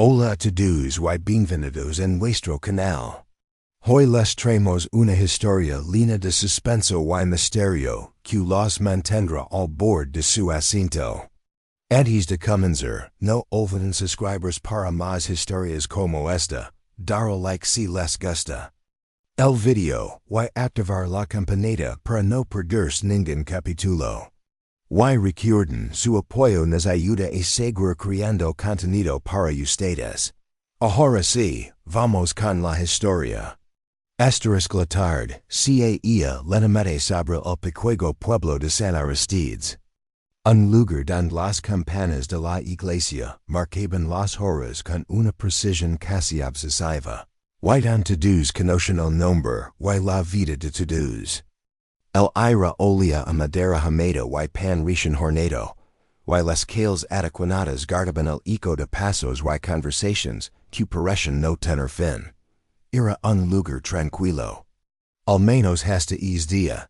Hola a todos y bienvenidos en vuestro canal. Hoy les traemos una historia llena de suspenso y misterio que los mantendrá al borde de su asiento. Antes de comenzar, no olviden suscribirse para más historias como esta, darle like si les gusta el video y activar la campanita para no perderse ningún capítulo. Y recuerden su apoyo nos ayuda a seguir creando contenido para ustedes. Ahora sí, vamos con la historia. Asterisk la tarde, caía lentamente sobre el pequeño pueblo de San Aristides. Un lugar donde las campanas de la iglesia marcaban las horas con una precisión casi obsesiva. Y donde todos conocen el nombre y la vida de todos. El aire olía a madera hameda y pan recién horneado, y las calles adecuadas guardaban el eco de pasos y conversaciones que parecían no tener fin. Era un lugar tranquilo. Al menos hasta ese día.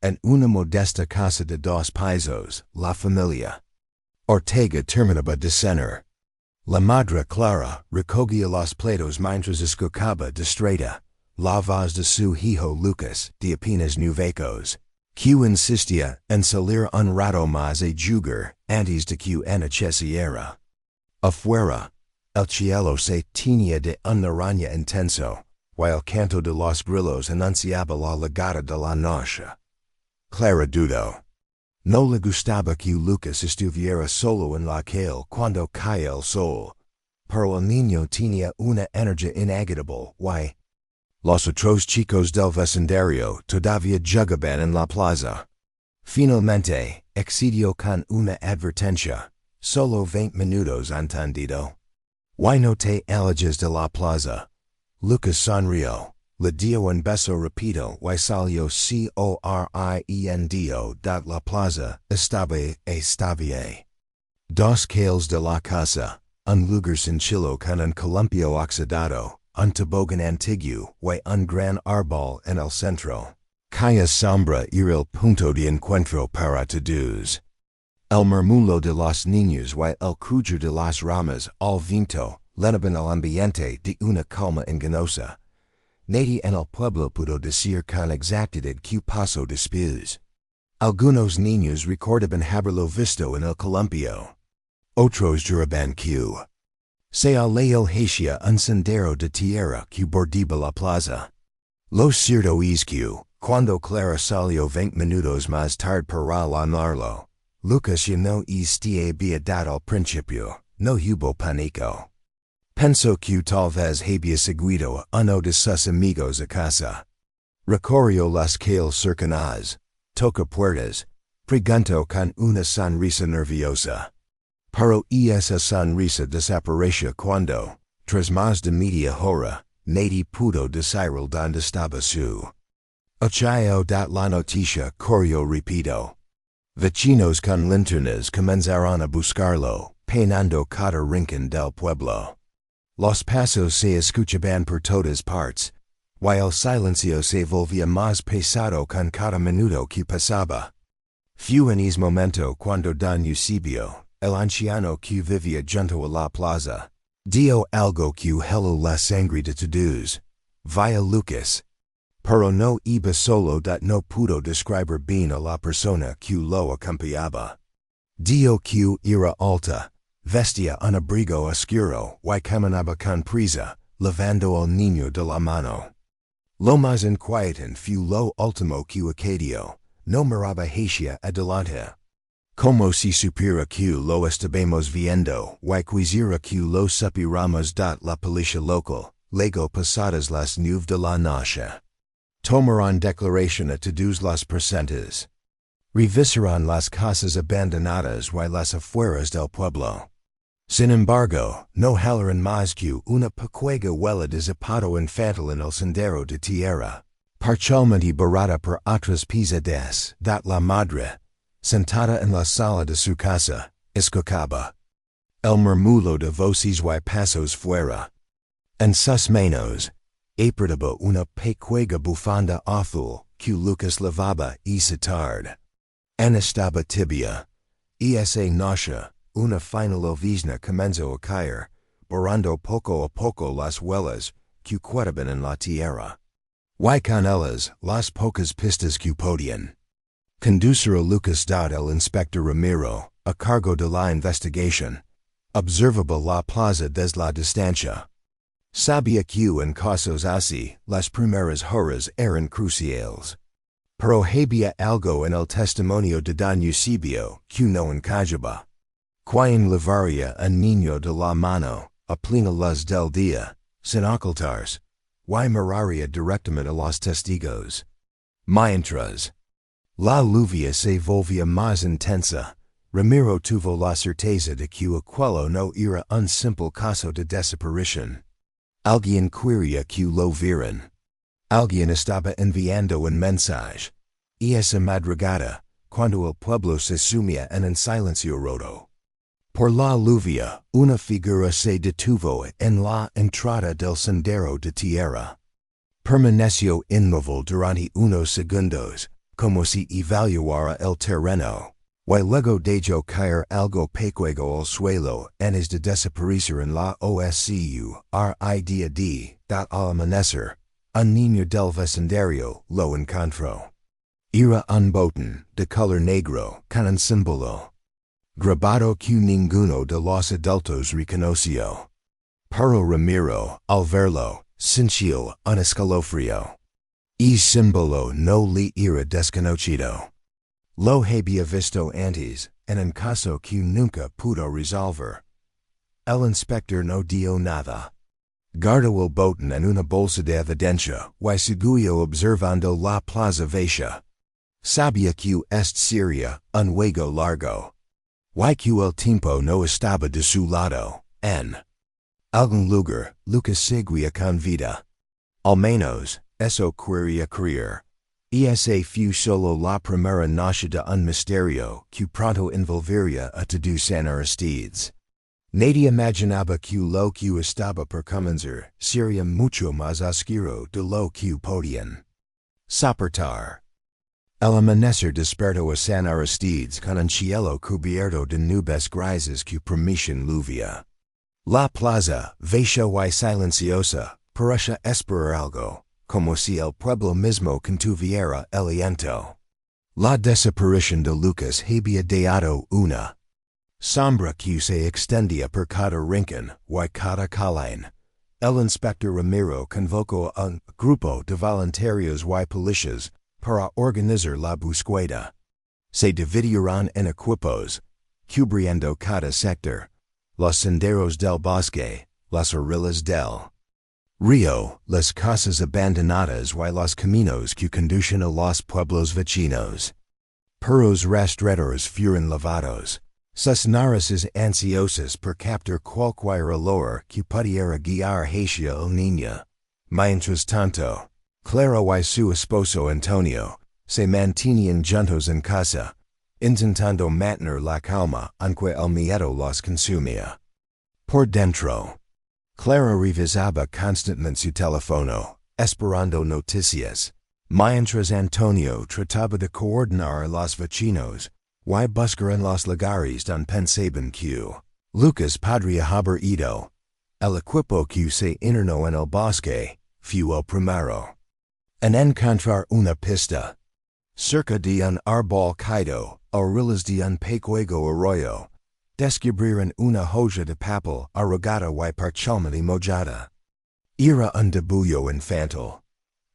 En una modesta casa de dos pisos, la familia Ortega terminaba de cenar. La madre Clara recogía los platos mientras escuchaba distraída la voz de su hijo Lucas, de apenas 9 años, que insistía en salir un rato más a jugar antes de que anocheciera. Afuera, el cielo se teñía de un naranja intenso, y el canto de los grillos anunciaba la llegada de la noche. Clara dudó. No le gustaba que Lucas estuviera solo en la calle cuando caía el sol, pero el niño tenía una energía inagotable y los otros chicos del vecindario todavía jugaban en la plaza. Finalmente, accedió con una advertencia, solo 20 minutos entendido. Y no te alejes de la plaza. Lucas sonrió, le dio un beso rápido y salió corriendo de la plaza, estaba. Dos calles de la casa, un lugar sencillo con un columpio oxidado, un tobogán antiguo y un gran árbol en el centro. Cuya sombra era el punto de encuentro para todos. El murmullo de los niños y el crujir de las ramas al viento llenaban el ambiente de una calma engañosa. Nadie en el pueblo pudo decir con exactitud qué pasó después. Algunos niños recordaban haberlo visto en el columpio. Otros juraban que se alejó un sendero de tierra que bordeaba la plaza. Lo cierto es que, cuando Clara salió 20 minutos más tarde para almorzarlo, Lucas ya no había dado al principio, no hubo pánico. Pensó que tal vez había seguido a uno de sus amigos a casa. Recorrió las calles cercanas, tocó puertas, preguntó con una sonrisa nerviosa. Pero esa sonrisa desapareció cuando, tras más de media hora, nadie pudo decir dónde estaba su hijo. La noticia corrió rápido. Vecinos con linternas comenzaron a buscarlo, peinando cada rincón del pueblo. Los pasos se escuchaban por todas partes, y el silencio se volvía más pesado con cada minuto que pasaba. Fue en ese momento cuando don Eusebio, el anciano que vivía junto a la plaza, dio algo que heló la sangre de todos. Via Lucas. Pero no iba solo no pudo describir bien a la persona que lo acompañaba. Dio que era alta, vestía un abrigo oscuro y caminaba con prisa, levando al niño de la mano. Lo más inquietante fue lo último que accedió, no miraba hacia adelante. Como si supiera que lo estábamos viendo y quisiera que lo supiéramos la policía local, luego pasadas las 9 de la noche. Tomaron declaración a todos los presentes. Revisaron las casas abandonadas y las afueras del pueblo. Sin embargo, no hallaron más que una pequeña huella de zapato infantil en el sendero de tierra, parcialmente barrada por otras pisadas la madre, sentada en la sala de su casa, escuchaba el murmullo de voces y pasos fuera. En sus manos, apretaba una pequeña bufanda azul que Lucas lavaba esa tarde. Estaba tibia, y esa noche, una fina llovizna comenzó a caer, orando poco a poco las huellas que cuetaban en la tierra. Y con ellas las pocas pistas que podían conducir a Lucas dado el inspector Ramiro, a cargo de la investigación. Observaba la plaza desde la distancia. Sabía que en casos así, las primeras horas eran cruciales. Pero había algo en el testimonio de don Eusebio que no encajaba. Quien llevaría a niño de la mano, a plena luz del día, sin ocultarse, y miraría directamente a los testigos. Mientras la lluvia se volvía más intensa, Ramiro tuvo la certeza de que aquello no era un simple caso de desaparición. Alguien quería que lo vieran. Alguien estaba enviando un mensaje. Y esa madrugada, cuando el pueblo se sumía en un silencio roto. Por la lluvia, una figura se detuvo en la entrada del sendero de tierra. Permaneció inmóvil durante unos segundos, como si evaluara el terreno, y luego dejó caer algo pequeño al suelo antes de desaparecer en la oscura al amanecer. Un niño del vecindario lo encontró. Era un botón de color negro con un símbolo grabado que ninguno de los adultos reconoció. Pero Ramiro, al verlo, sintió un escalofrío. El símbolo no le era desconocido. Lo había visto antes, en un caso que nunca pudo resolver. El inspector no dio nada. Guardó el botón en una bolsa de evidencia y siguió observando la plaza vacía. Sabía que este sería un juego largo. Y que el tiempo no estaba de su lado. En algún lugar, Lucas seguía con vida. Al menos, eso quería creer. Y ese fue solo la primera noche de un misterio que pronto envolvería a todos en Aristides. Nadie imaginaba que lo que estaba por comenzar sería mucho más oscuro de lo que podían soportar. El amanecer despertó a San Aristides con un cielo cubierto de nubes grises que prometían lluvia. La plaza, vacía y silenciosa, parecía esperar algo, como si el pueblo mismo contuviera el aliento. La desaparición de Lucas había dejado una sombra que se extendía por cada rincón y cada colina. El inspector Ramiro convocó a un grupo de voluntarios y policías para organizar la búsqueda. Se dividieron en equipos, cubriendo cada sector, los senderos del bosque, las orillas del río, las casas abandonadas y los caminos que conducen a los pueblos vecinos. Perros rastreadores fueron lavados. Sus narices ansiosas por captar cualquier olor que pudiera guiar hacia el niño. Mientras tanto, Clara y su esposo Antonio se mantenían juntos en casa, intentando mantener la calma aunque el miedo los consumía. Por dentro, Clara revisaba constantemente su teléfono, esperando noticias, mientras Antonio trataba de coordinar a los vecinos y buscar en los lugares donde pensaban que Lucas podría haber ido. El equipo que se internó en el bosque fue el primero en encontrar una pista. Cerca de un árbol caído, a orillas de un pequeño arroyo, descubrieron una hoja de papel arrugada y parcialmente mojada. Era un debullo infantil.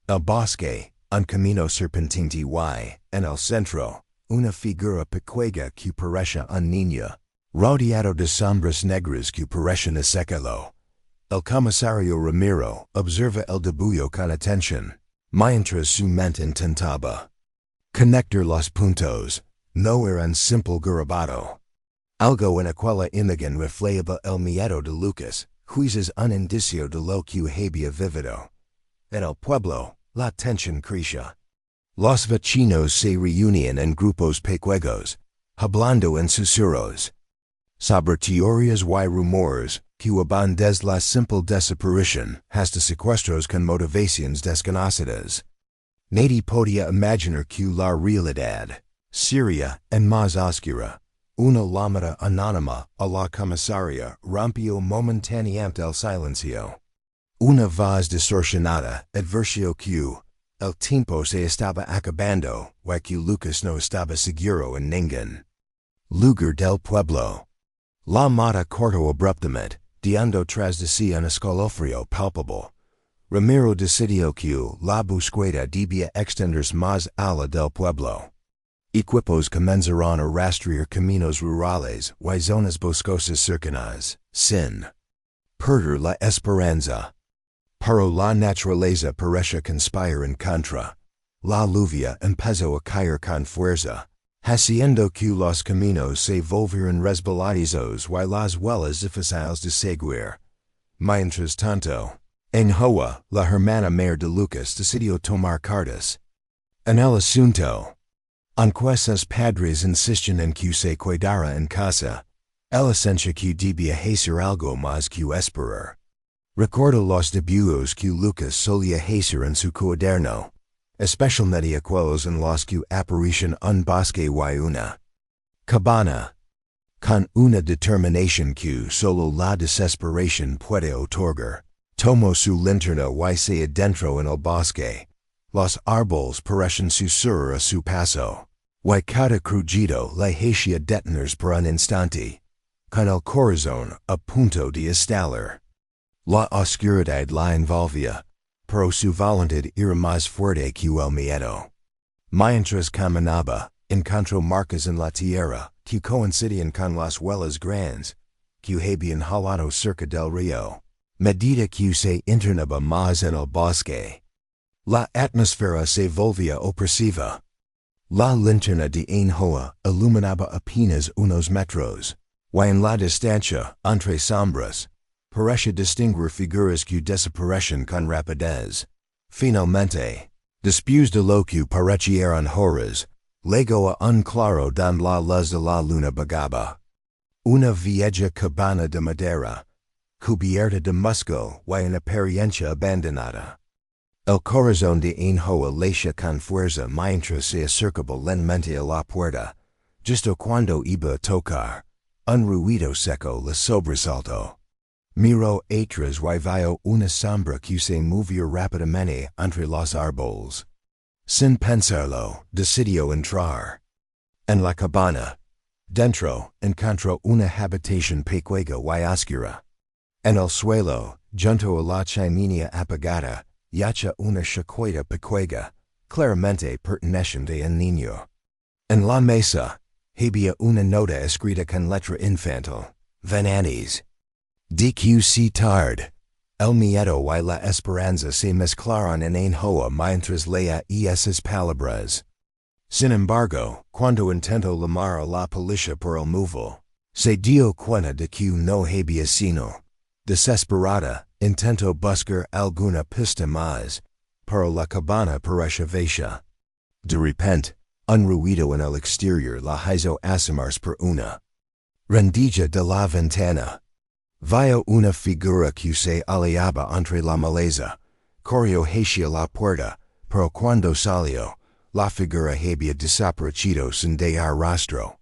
El bosque, un camino serpenteante y, en el centro, una figura pequeña que parecía un niño, rodeado de sombras negras que parecían secarlo. El comisario Ramiro observa el debullo con atención, mientras su mente intentaba conectar los puntos. No era un simple grabado. Algo en aquella imagen reflejaba el miedo de Lucas, juices un indicio de lo que había vivido. En el pueblo, la tensión crecía. Los vecinos se reunían en grupos pequeños, hablando en susurros sobre teorías y rumores que van desde la simple desaparición hasta secuestros con motivaciones desconocidas. Nadie podía imaginar que la realidad sería en más oscura, Una llamada anónima a la comisaria rompió momentáneamente el silencio. Una voz distorsionada advirtió que el tiempo se estaba acabando y que Lucas no estaba seguro en ningún lugar del pueblo. La mata cortó abruptamente, dejando tras de sí un escalofrío palpable. Ramiro decidió que la búsqueda debía extenderse más allá del pueblo. Equipos comenzaron a rastrear caminos rurales y zonas boscosas cercanas, sin perder la esperanza. Pero la naturaleza parecía conspirar en contra. La lluvia empezó a caer con fuerza, haciendo que los caminos se volvieran resbaladizos y las huellas difíciles de seguir. Mientras tanto, en Hoa, la hermana mayor de Lucas decidió tomar cartas en el asunto. Aunque sus padres insisten en que se quedara en casa, ella sentía que debía hacer algo más que esperar. Recordó los dibujos que Lucas solía hacer en su cuaderno, especialmente aquellos en los que aparecían un bosque y una cabana. Con una determinación que solo la desesperación puede otorgar, tomó su linterna y se adentró en el bosque. Los árboles parecían susurrar a su paso, y cada crujido le hacía detenerse por un instante, con el corazón a punto de estallar. La oscuridad la envolvía, pero su voluntad era más fuerte que el miedo. Mientras caminaba, encontró marcas en la tierra que coincidían con las huellas grandes que habían jalado cerca del río. Medida que se internaba más en el bosque, la atmósfera se volvía opresiva. La linterna de Hoa iluminaba apenas unos metros, y en la distancia, entre sombras, parecía distinguir figuras que desaparecían con rapidez. Finalmente, después de lo que parecieron horas, llegó a un claro donde la luz de la luna vagaba. Una vieja cabana de madera, cubierta de musgo y en apariencia abandonada. El corazón de Hoa latía con fuerza mientras se acercaba lentamente a la puerta, justo cuando iba a tocar. Un ruido seco le sobresaltó. Miró atrás y vio una sombra que se movía rápidamente entre los árboles. Sin pensarlo, decidió entrar. En la cabana, dentro, encontró una habitación pequeña y oscura. En el suelo, junto a la chimenea apagada, yacía una chaqueta pequeña, claramente perteneciente a un niño. En la mesa, había una nota escrita con letra infantil, Vananis. DQC tard. El miedo y la esperanza se mezclaron en Hoa mientras leía esas palabras. Sin embargo, cuando intentó llamar a la policía por el móvil, se dio cuenta de que no había sino. Desesperada, intentó buscar alguna pista más, pero la cabana parecía vacía. De repente, un ruido en el exterior la hizo asomarse por una rendija de la ventana. Vio una figura que se alejaba entre la maleza. Corrió hacia la puerta, pero cuando salió, la figura había desaparecido sin dejar rastro.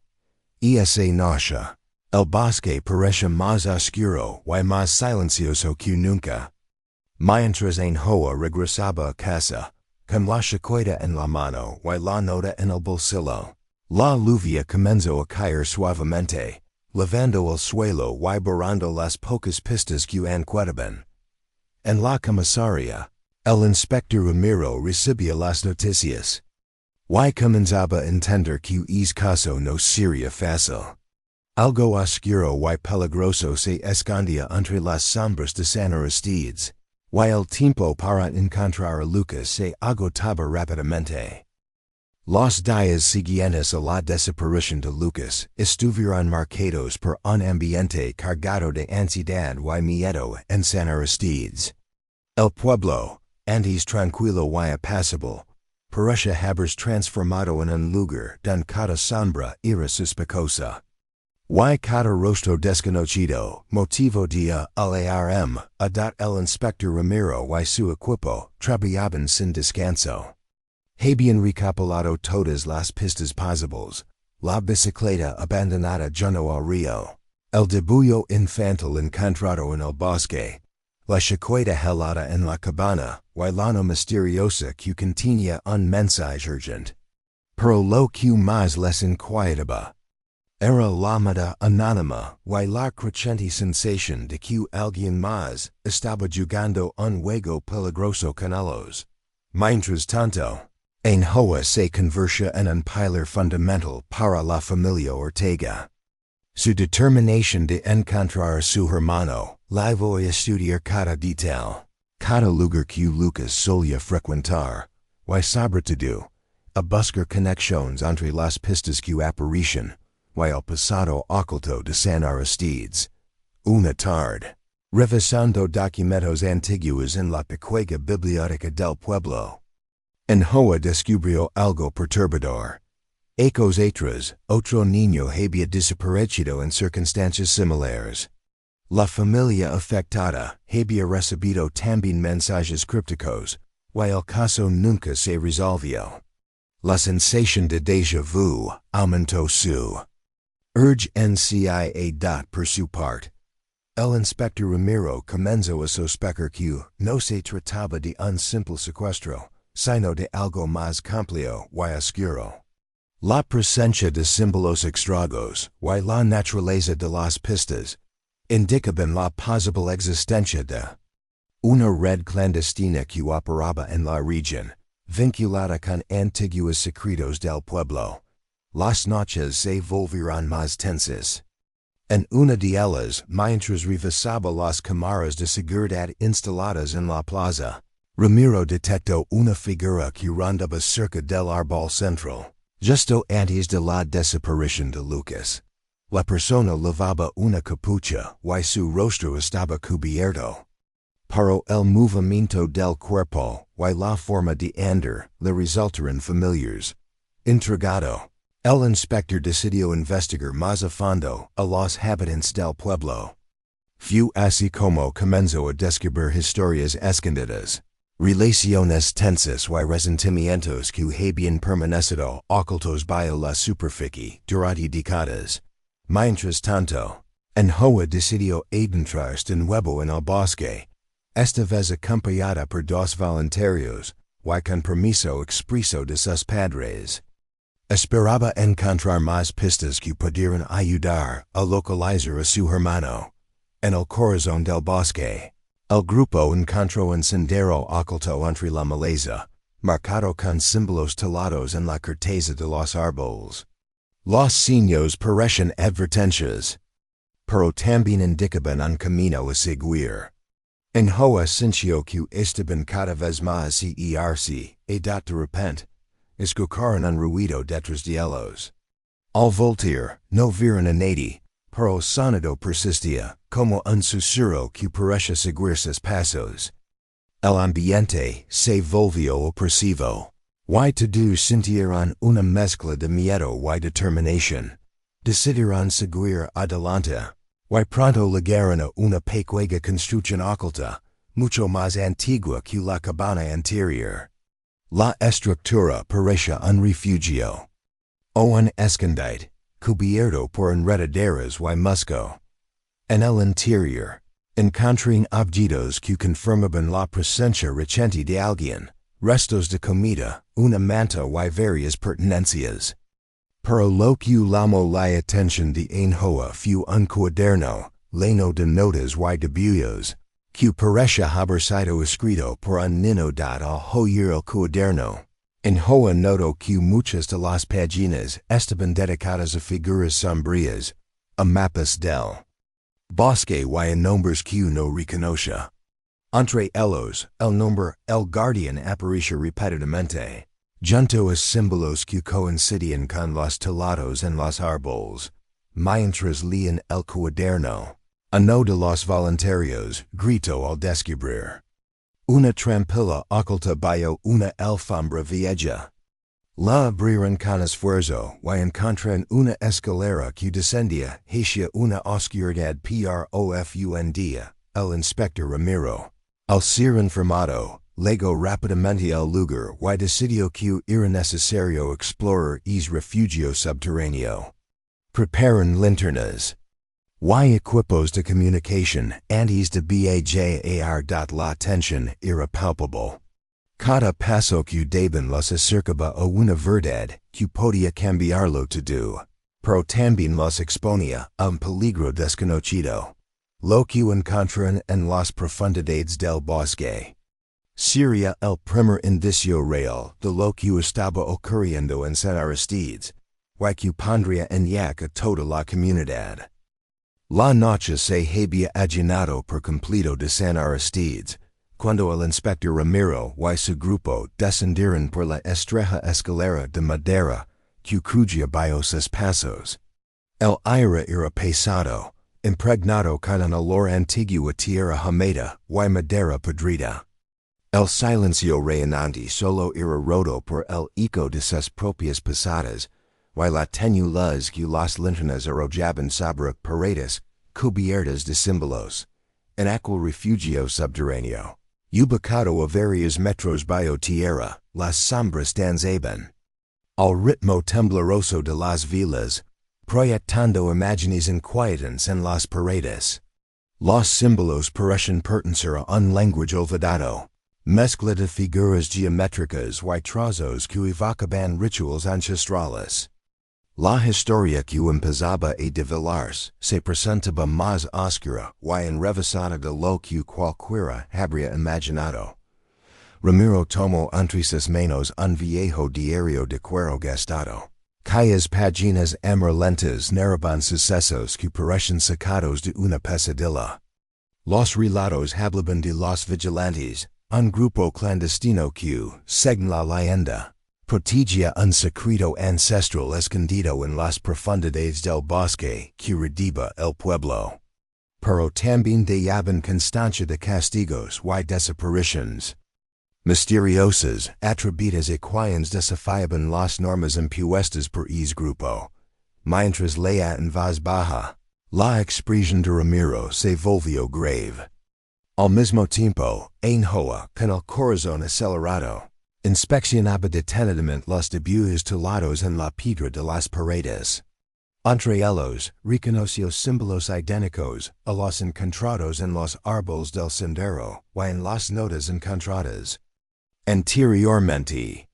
Se nausea. El bosque parecía más oscuro y más silencioso que nunca. Mientras Hoa regresaba a casa, con la chaqueta en la mano y la nota en el bolsillo, la lluvia comenzó a caer suavemente, lavando el suelo y borrando las pocas pistas que quedaban. En la comisaría, el inspector Ramiro recibía las noticias. Y comenzaba a entender que es caso no sería fácil. Algo oscuro y peligroso se escondía entre las sombras de San Aristides, y el tiempo para encontrar a Lucas se agotaba rápidamente. Los días siguientes a la desaparición de Lucas estuvieron marcados por un ambiente cargado de ansiedad y miedo en San Aristides. El pueblo, antes tranquilo y apacible, parecía haberse transformado en un lugar donde cada sombra era sospechosa. Y cada rostro desconocido, motivo de alarm, a el inspector Ramiro y su equipo trabajaban sin descanso. Habían recopilado todas las pistas posibles, La bicicleta abandonada junto al río. El debullo infantil encontrado en el bosque. La chaqueta helada en la cabana, Wailano misteriosa que contenía un mensaje urgent. Pero lo que más les inquietaba era la llamada anónima, la creciente sensación de que alguien más estaba jugando un juego peligroso con ellos. Mientras tanto, en Hoa se convertía en un pilar fundamental para la familia Ortega. Su determinación de encontrar a su hermano, la voy a estudiar cada detalle, cada lugar que Lucas solía frecuentar, y sobre todo, a buscar conexiones entre las pistas que aparecen, y el pasado oculto de San Aristides. Una tarde, revisando documentos antiguos en la pequeña biblioteca del pueblo, en Hoa descubrió algo perturbador. Ecos atrás, otro niño había desaparecido en circunstancias similares. La familia afectada había recibido también mensajes crípticos, y el caso nunca se resolvió. La sensación de déjà vu aumentó su urgencia. Por su parte, el inspector Ramiro comenzó a sospechar que no se trataba de un simple secuestro, sino de algo más complejo y oscuro. La presencia de símbolos extraños y la naturaleza de las pistas indicaban la posible existencia de una red clandestina que operaba en la región, vinculada con antiguos secretos del pueblo. Las noches se volvieron más tensas. En una de ellas, mientras revisaba las cámaras de seguridad instaladas en la plaza, Ramiro detectó una figura que rondaba cerca del árbol central. Justo antes de la desaparición de Lucas, la persona llevaba una capucha y su rostro estaba cubierto. Pero el movimiento del cuerpo y la forma de andar le resultaron familiares. Intrigado, el inspector decidió investigar más a fondo a los habitantes del pueblo. Fue así como comenzó a descubrir historias escondidas, relaciones tensas y resentimientos que habían permanecido ocultos bajo la superficie durante décadas. Mientras tanto, en Hoa decidió adentrarse de nuevo en el bosque, esta vez acompañada por dos voluntarios, y con permiso expreso de sus padres. Esperaba encontrar más pistas que pudieran ayudar a localizar a su hermano. En el corazón del bosque, el grupo encontró un sendero oculto entre la maleza, marcado con símbolos talados en la corteza de los árboles. Los signos parecían advertencias, pero también indicaban un camino a seguir. En Hoa sintió que estaban cada vez más cerca, y de repente, escucharon un ruido detrás de ellos. Al voltear, no vieron a nadie, pero el sonido persistía, como un susurro que parecía seguir sus pasos. El ambiente se volvió opresivo. Y todos sintieron una mezcla de miedo y determinación. Decidieron seguir adelante, y pronto llegaron a una pequeña construcción oculta, mucho más antigua que la cabana anterior. La estructura parecía un refugio, o un escondite, cubierto por enredaderas y musgo. En el interior, encontraron objetos que confirmaban la presencia reciente de alguien, restos de comida, una manta y varias pertenencias. Pero lo que llamó la atención de en Hoa fue un cuaderno, lleno de notas y dibujos, que parecía haber sido escrito por un niño dado al hoyer el cuaderno. En Hoa notó que muchas de las páginas estaban dedicadas a figuras sombrías, a mapas del bosque y a nombres que no reconocía. Entre ellos, el nombre El Guardián apareció repetidamente, junto a símbolos que coincidían con los talados en los árboles. Mientras leían el cuaderno, uno de los voluntarios gritó al descubrir una trampilla oculta bajo una alfombra vieja. La abrieron con esfuerzo y encontraron una escalera que descendía hacia una oscuridad profunda. El inspector Ramiro, al ser informado, Lego rapidamente el lugar y decidió que era necesario explorar es refugio subterráneo. Preparan linternas y equipos de comunicación antes de bajar. La tensión era palpable. Cada paso que daban los acercaba a una verdad que podía cambiarlo todo, pero también los exponía a un peligro desconocido. Lo que encontraron en las profundidades del bosque sería el primer indicio real de lo que estaba ocurriendo en San Aristides, y que pondría en jaque a toda la comunidad. La noche se había allanado por completo de San Aristides, cuando el inspector Ramiro y su grupo descendieron por la estrecha escalera de madera que crujía bajo sus pasos. El aire era pesado, impregnado con un olor antiguo a tierra húmeda y madera podrida. El silencio reinante solo era roto por el eco de sus propias pisadas, y la tenue luz que las linternas arrojaban sobre paredes cubiertas de símbolos. En aquel refugio subterráneo, ubicado a varios metros bajo tierra, las sombras danzaban al ritmo tembloroso de las velas, proyectando imágenes inquietantes en las paredes. Los símbolos parecen pertenecer a un lenguaje olvidado, mezcla de figuras geométricas y trazos que evocaban rituales ancestrales. La historia que empezaba a develarse se presentaba más oscura y enrevesada de lo que cualquiera habría imaginado. Ramiro tomó entre sus manos un viejo diario de cuero gastado, cuyas páginas amarillentas narraban sucesos que parecen sacados de una pesadilla. Los relatos hablaban de los vigilantes, un grupo clandestino que, según la leyenda, protegía un secreto ancestral escondido en las profundidades del bosque que rodeaba el pueblo. Pero también daban constancia de castigos y desapariciones misteriosas atribuidas a quienes desafiaban las normas impuestas por ese grupo. Mientras leía en voz baja, la expresión de Ramiro se volvió grave. Al mismo tiempo, Ainhoa, con el corazón acelerado, inspeccionaba detenidamente los dibujos tallados en la piedra de las paredes. Entre ellos, reconoció símbolos idénticos a los encontrados en los árboles del sendero y en las notas encontradas anteriormente.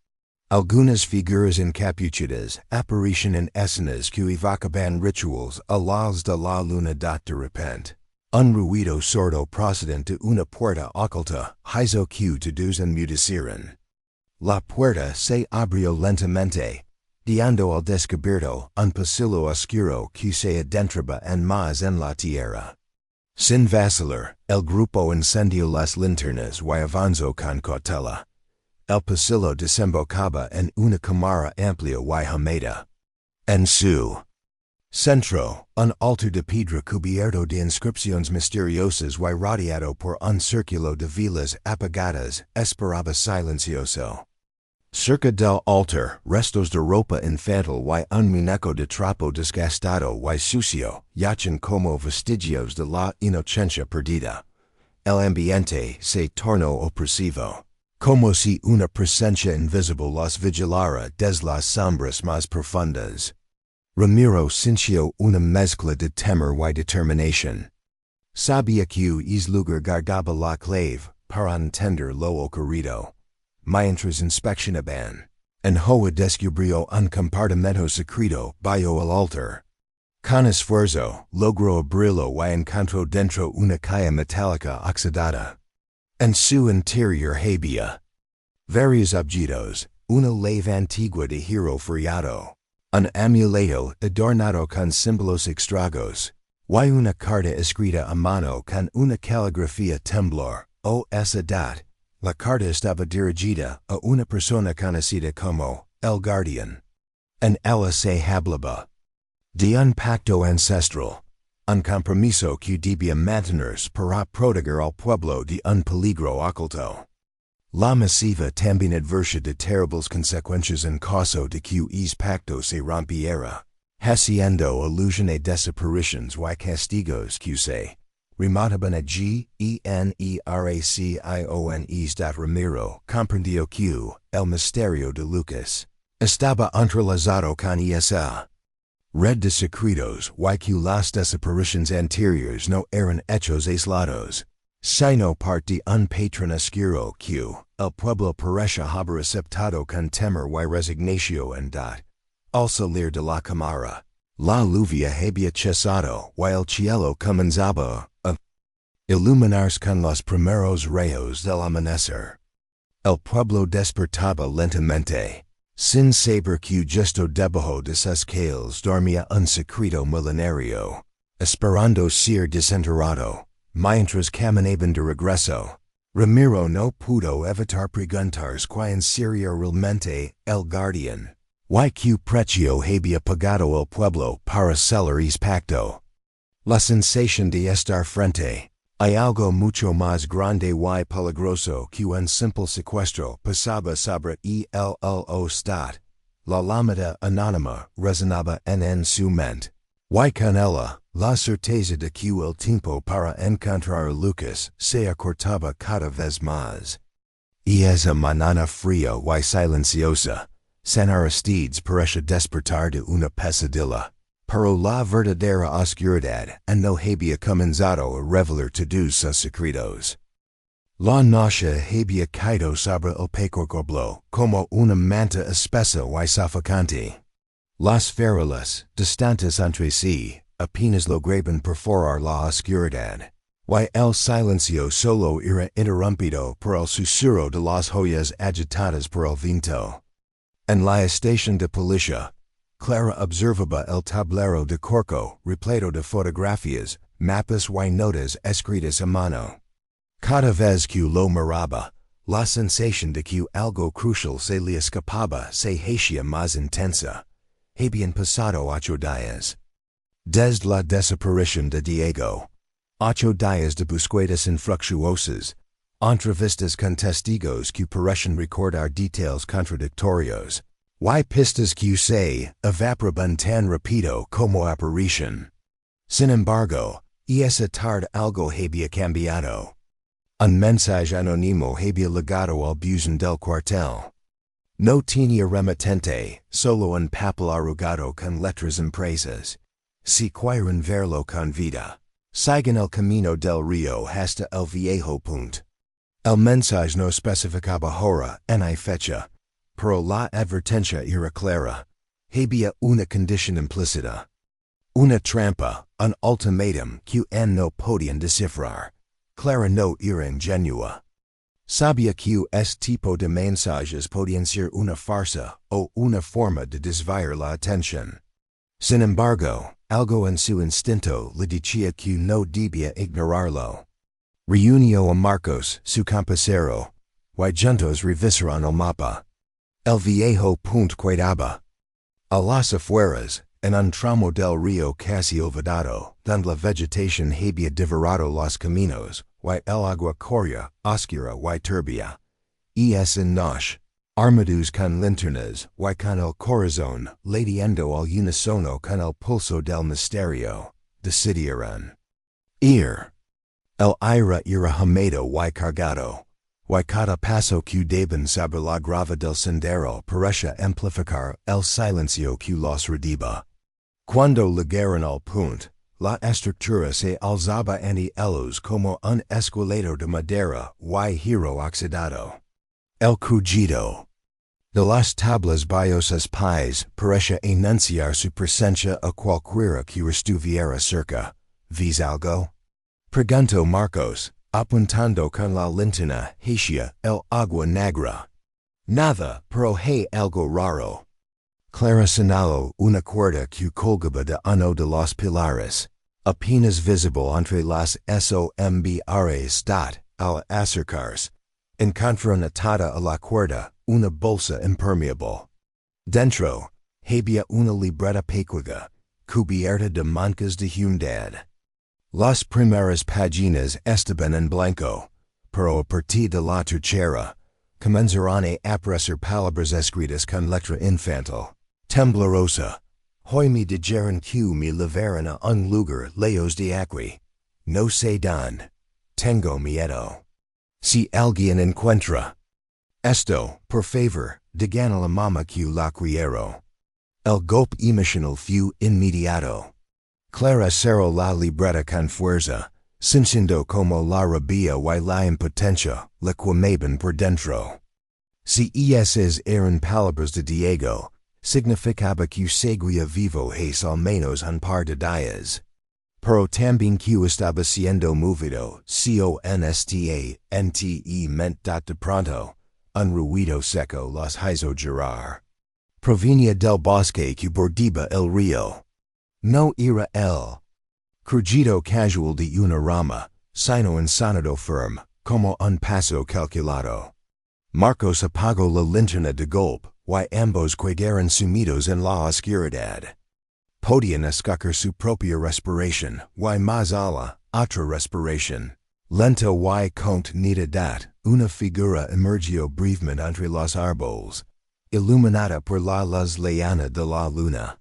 Algunas figuras encapuchadas aparecen en escenas que evocaban rituales a los de la luna de repente. Un ruido sordo procedente de una puerta oculta hizo que todos enmudecieran. La puerta se abrió lentamente, dando al descubierto un pasillo oscuro que se adentraba en más en la tierra. Sin vacilar, el grupo encendió las linternas y avanzó con cautela. El pasillo desembocaba en una cámara amplia y húmeda. En su centro, un altar de piedra cubierto de inscripciones misteriosas y rodeado por un círculo de velas apagadas esperaba silencioso. Cerca del altar, restos de ropa infantil y un muñeco de trapo desgastado y sucio yacen como vestigios de la inocencia perdida. El ambiente se tornó opresivo, como si una presencia invisible los vigilara desde las sombras más profundas. Ramiro sintió una mezcla de temor y determinación. Sabía que ese lugar guardaba la clave para entender lo ocurrido. Mientras inspeccionaban, Ainhoa descubrió un compartimento secreto bajo el altar. Con esfuerzo, logró abrirlo y encontró dentro una caja metálica oxidada. En su interior había varios objetos, una leva antigua de hierro friado, un amuleto adornado con símbolos extraños, y una carta escrita a mano con una caligrafía temblor, o esa edad. La carta estaba dirigida a una persona conocida como el guardián. En ella se hablaba de un pacto ancestral, un compromiso que debía mantenerse para proteger al pueblo de un peligro oculto. La misiva también advertía de terribles consecuencias en caso de que ese pacto se rompiera, haciendo alusión a desapariciones y castigos que se Remataban Generaciones. Ramiro comprendió que el misterio de Lucas estaba entrelazado con esa red de secretos y que las desapariciones anteriores no eran hechos aislados, sino parte un patrón oscuro que el pueblo parece haber aceptado con temor y resignación al salir de la cámara. La lluvia había cesado y el cielo comenzaba a iluminarse con los primeros rayos del amanecer. El pueblo despertaba lentamente, sin saber que justo debajo de sus calles dormía un secreto milenario, esperando ser desenterrado. Mientras caminaban de regreso, Ramiro no pudo evitar preguntarse quién sería realmente el guardián. Y que precio había pagado el pueblo para sellar ese pacto. La sensación de estar frente a algo mucho más grande y peligroso que un simple secuestro pasaba sobre el stat. La llamada anónima resonaba en su mente. Y con ella, la certeza de que el tiempo para encontrar a Lucas se acortaba cada vez más. Y esa mañana fría y silenciosa, San Aristides parece despertar de una pesadilla, pero la verdadera oscuridad no había comenzado a revelar todos sus secretos. La noche había caído sobre el pequeño pueblo como una manta espesa y sofocante. Las farolas, distantes entre sí, apenas lograban perforar la oscuridad, y el silencio solo era interrumpido por el susurro de las hojas agitadas por el viento. En la estación de policía, Clara observaba el tablero de Corco repleto de fotografías, mapas y notas escritas a mano. Cada vez que lo miraba, la sensación de que algo crucial se le escapaba se hacía más intensa. Habían pasado 8 días desde la desaparición de Diego. 8 días de búsquedas infructuosas, entrevistas con testigos que parecen recordar detalles contradictorios, y pistas que se evaporaban tan rápido como aparición. Sin embargo, esa tarde algo había cambiado. Un mensaje anónimo había llegado al buzón del cuartel. No tenía remitente, solo un papel arrugado con letras impresas. Si quieren verlo con vida, sigan el camino del río hasta el viejo punto. El mensaje no especificaba hora ni fecha, pero la advertencia era clara. Había una condición implícita. Una trampa, un ultimátum que no podían descifrar. Clara no era ingenua. Sabía que este tipo de mensajes podían ser una farsa o una forma de desviar la atención. Sin embargo, algo en su instinto le decía que no debía ignorarlo. Reunió a Marcos, su compañero, y juntos revisaron el mapa. El viejo punto quedaba a las afueras, en un tramo del río casi olvidado, donde la vegetación había devorado los caminos, y el agua corría oscura y turbia. Y esa noche, armados con linternas y con el corazón latiendo al unísono con el pulso del misterio, decidieron ir. El aire era húmedo y cargado, y cada paso que daban sobre la grava del sendero parecía amplificar el silencio que los rodeaba. Cuando llegaron al punto, la estructura se alzaba ante ellos como un esqueleto de madera y hierro oxidado. El crujido de las tablas vallosas pies parecía anunciar su presencia a cualquiera que estuviera cerca. ¿Ves algo?, preguntó Marcos, apuntando con la linterna hacia el agua negra. Nada, pero hay algo raro. Clara señaló una cuerda que colgaba de uno de los pilares, apenas visible entre las sombras. Al acercarse, encontraron atada a la cuerda una bolsa impermeable. Dentro, había una libreta pequeña, cubierta de manchas de humedad. Las primeras páginas estaban en blanco, pero a partir de la tercera, comenzaron a aparecer palabras escritas con letra infantil, temblorosa. Hoy me dijeron que me llevaran a un lugar lejos de aquí. no sé dónde, tengo miedo. Si alguien encuentra esto, por favor, digan a la mamá que la quiero. El golpe emocional fue inmediato. Clara cerró la libreta con fuerza, sintiendo como la rabia y la impotencia le quemaban por dentro. Si esas eran palabras de Diego, significaba que seguía vivo hace al menos un par de días. Pero también que estaba siendo movido, constante de pronto, un ruido seco los hizo girar. Provenía del bosque que bordaba el río. No era el crujido casual de una rama, sino un sonido firme, como un paso calculado. Marcos apagó la linterna de golpe, y ambos quedaron sumidos en la oscuridad. Podían escuchar su propia respiración, y más allá, otra respiración. Lenta y con nitidad, una figura emergió brevemente entre los árboles, iluminada por la luz lejana de la luna.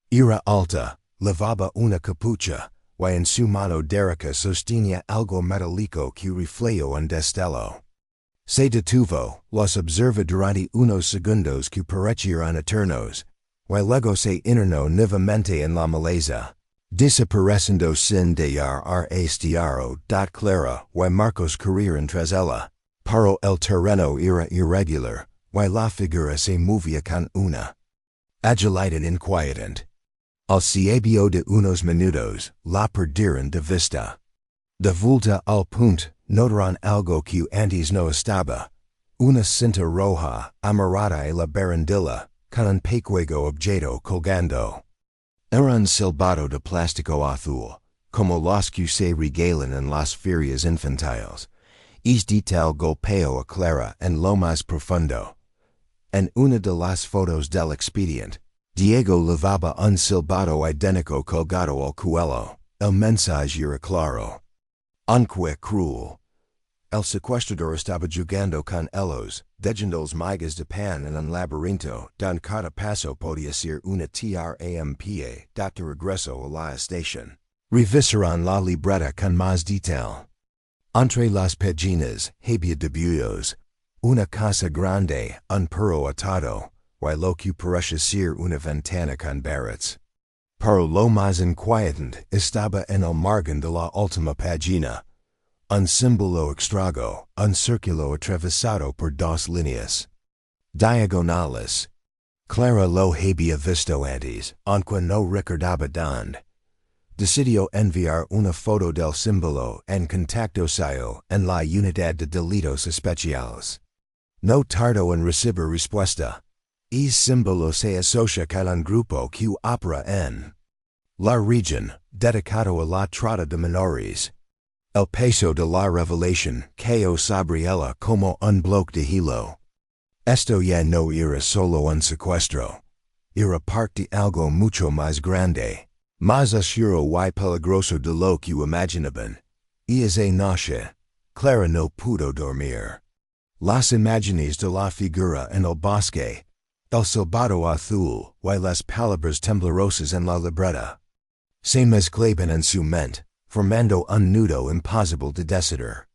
Era alta, llevaba una capucha, y en su mano derecha sostenía algo metálico que reflejó un destello. Se detuvo, los observa durante unos segundos que parecieron eternos, y luego se internó nuevamente en la maleza, desapareciendo sin dejar rastro. Clara y Marcos corrieron tras ella, pero el terreno era irregular, y la figura se movía con una agilidad inquietante. Al cabo de unos minutos, la perdieron de vista. De vuelta al punto, notaron algo que antes no estaba, una cinta roja, amarrada a la barandilla, con un pequeño objeto colgando. Era un silbato de plástico azul, como los que se regalan en las ferias infantiles. Este tal golpeó a Clara en lo más profundo. En una de las fotos del expediente, Diego llevaba un silbato idéntico colgado al cuello. El mensaje era claro, aunque cruel. El secuestrador estaba jugando con ellos, dejando las migas de pan en un laberinto, donde cada paso podía ser una trampa. De regreso a la estación, revisaron la libreta con más detalle. Entre las páginas, había dibujos, una casa grande, un perro atado, y lo que parecía ser una ventana con barrettes. Pero lo más inquietante estaba en el margen de la última página. Un símbolo extraño, un círculo atravesado por dos líneas diagonales. Clara lo había visto antes, aunque no recordaba dónde. Decidió enviar una foto del símbolo en contacto suyo en la unidad de delitos especiales. No tardó en recibir respuesta. El símbolo se asocia con un grupo que opera en la región, dedicado a la trata de menores. El peso de la revelación cayó sobre ella como un bloque de hilo. Esto ya no era solo un secuestro. Era parte de algo mucho más grande, más oscuro y peligroso de lo que imaginaban. Y esa noche, Clara no pudo dormir. Las imágenes de la figura en el bosque, el silbato azul y las palabras temblorosas en la libreta se mezclaban en su mente, formando un nudo imposible de descifrar.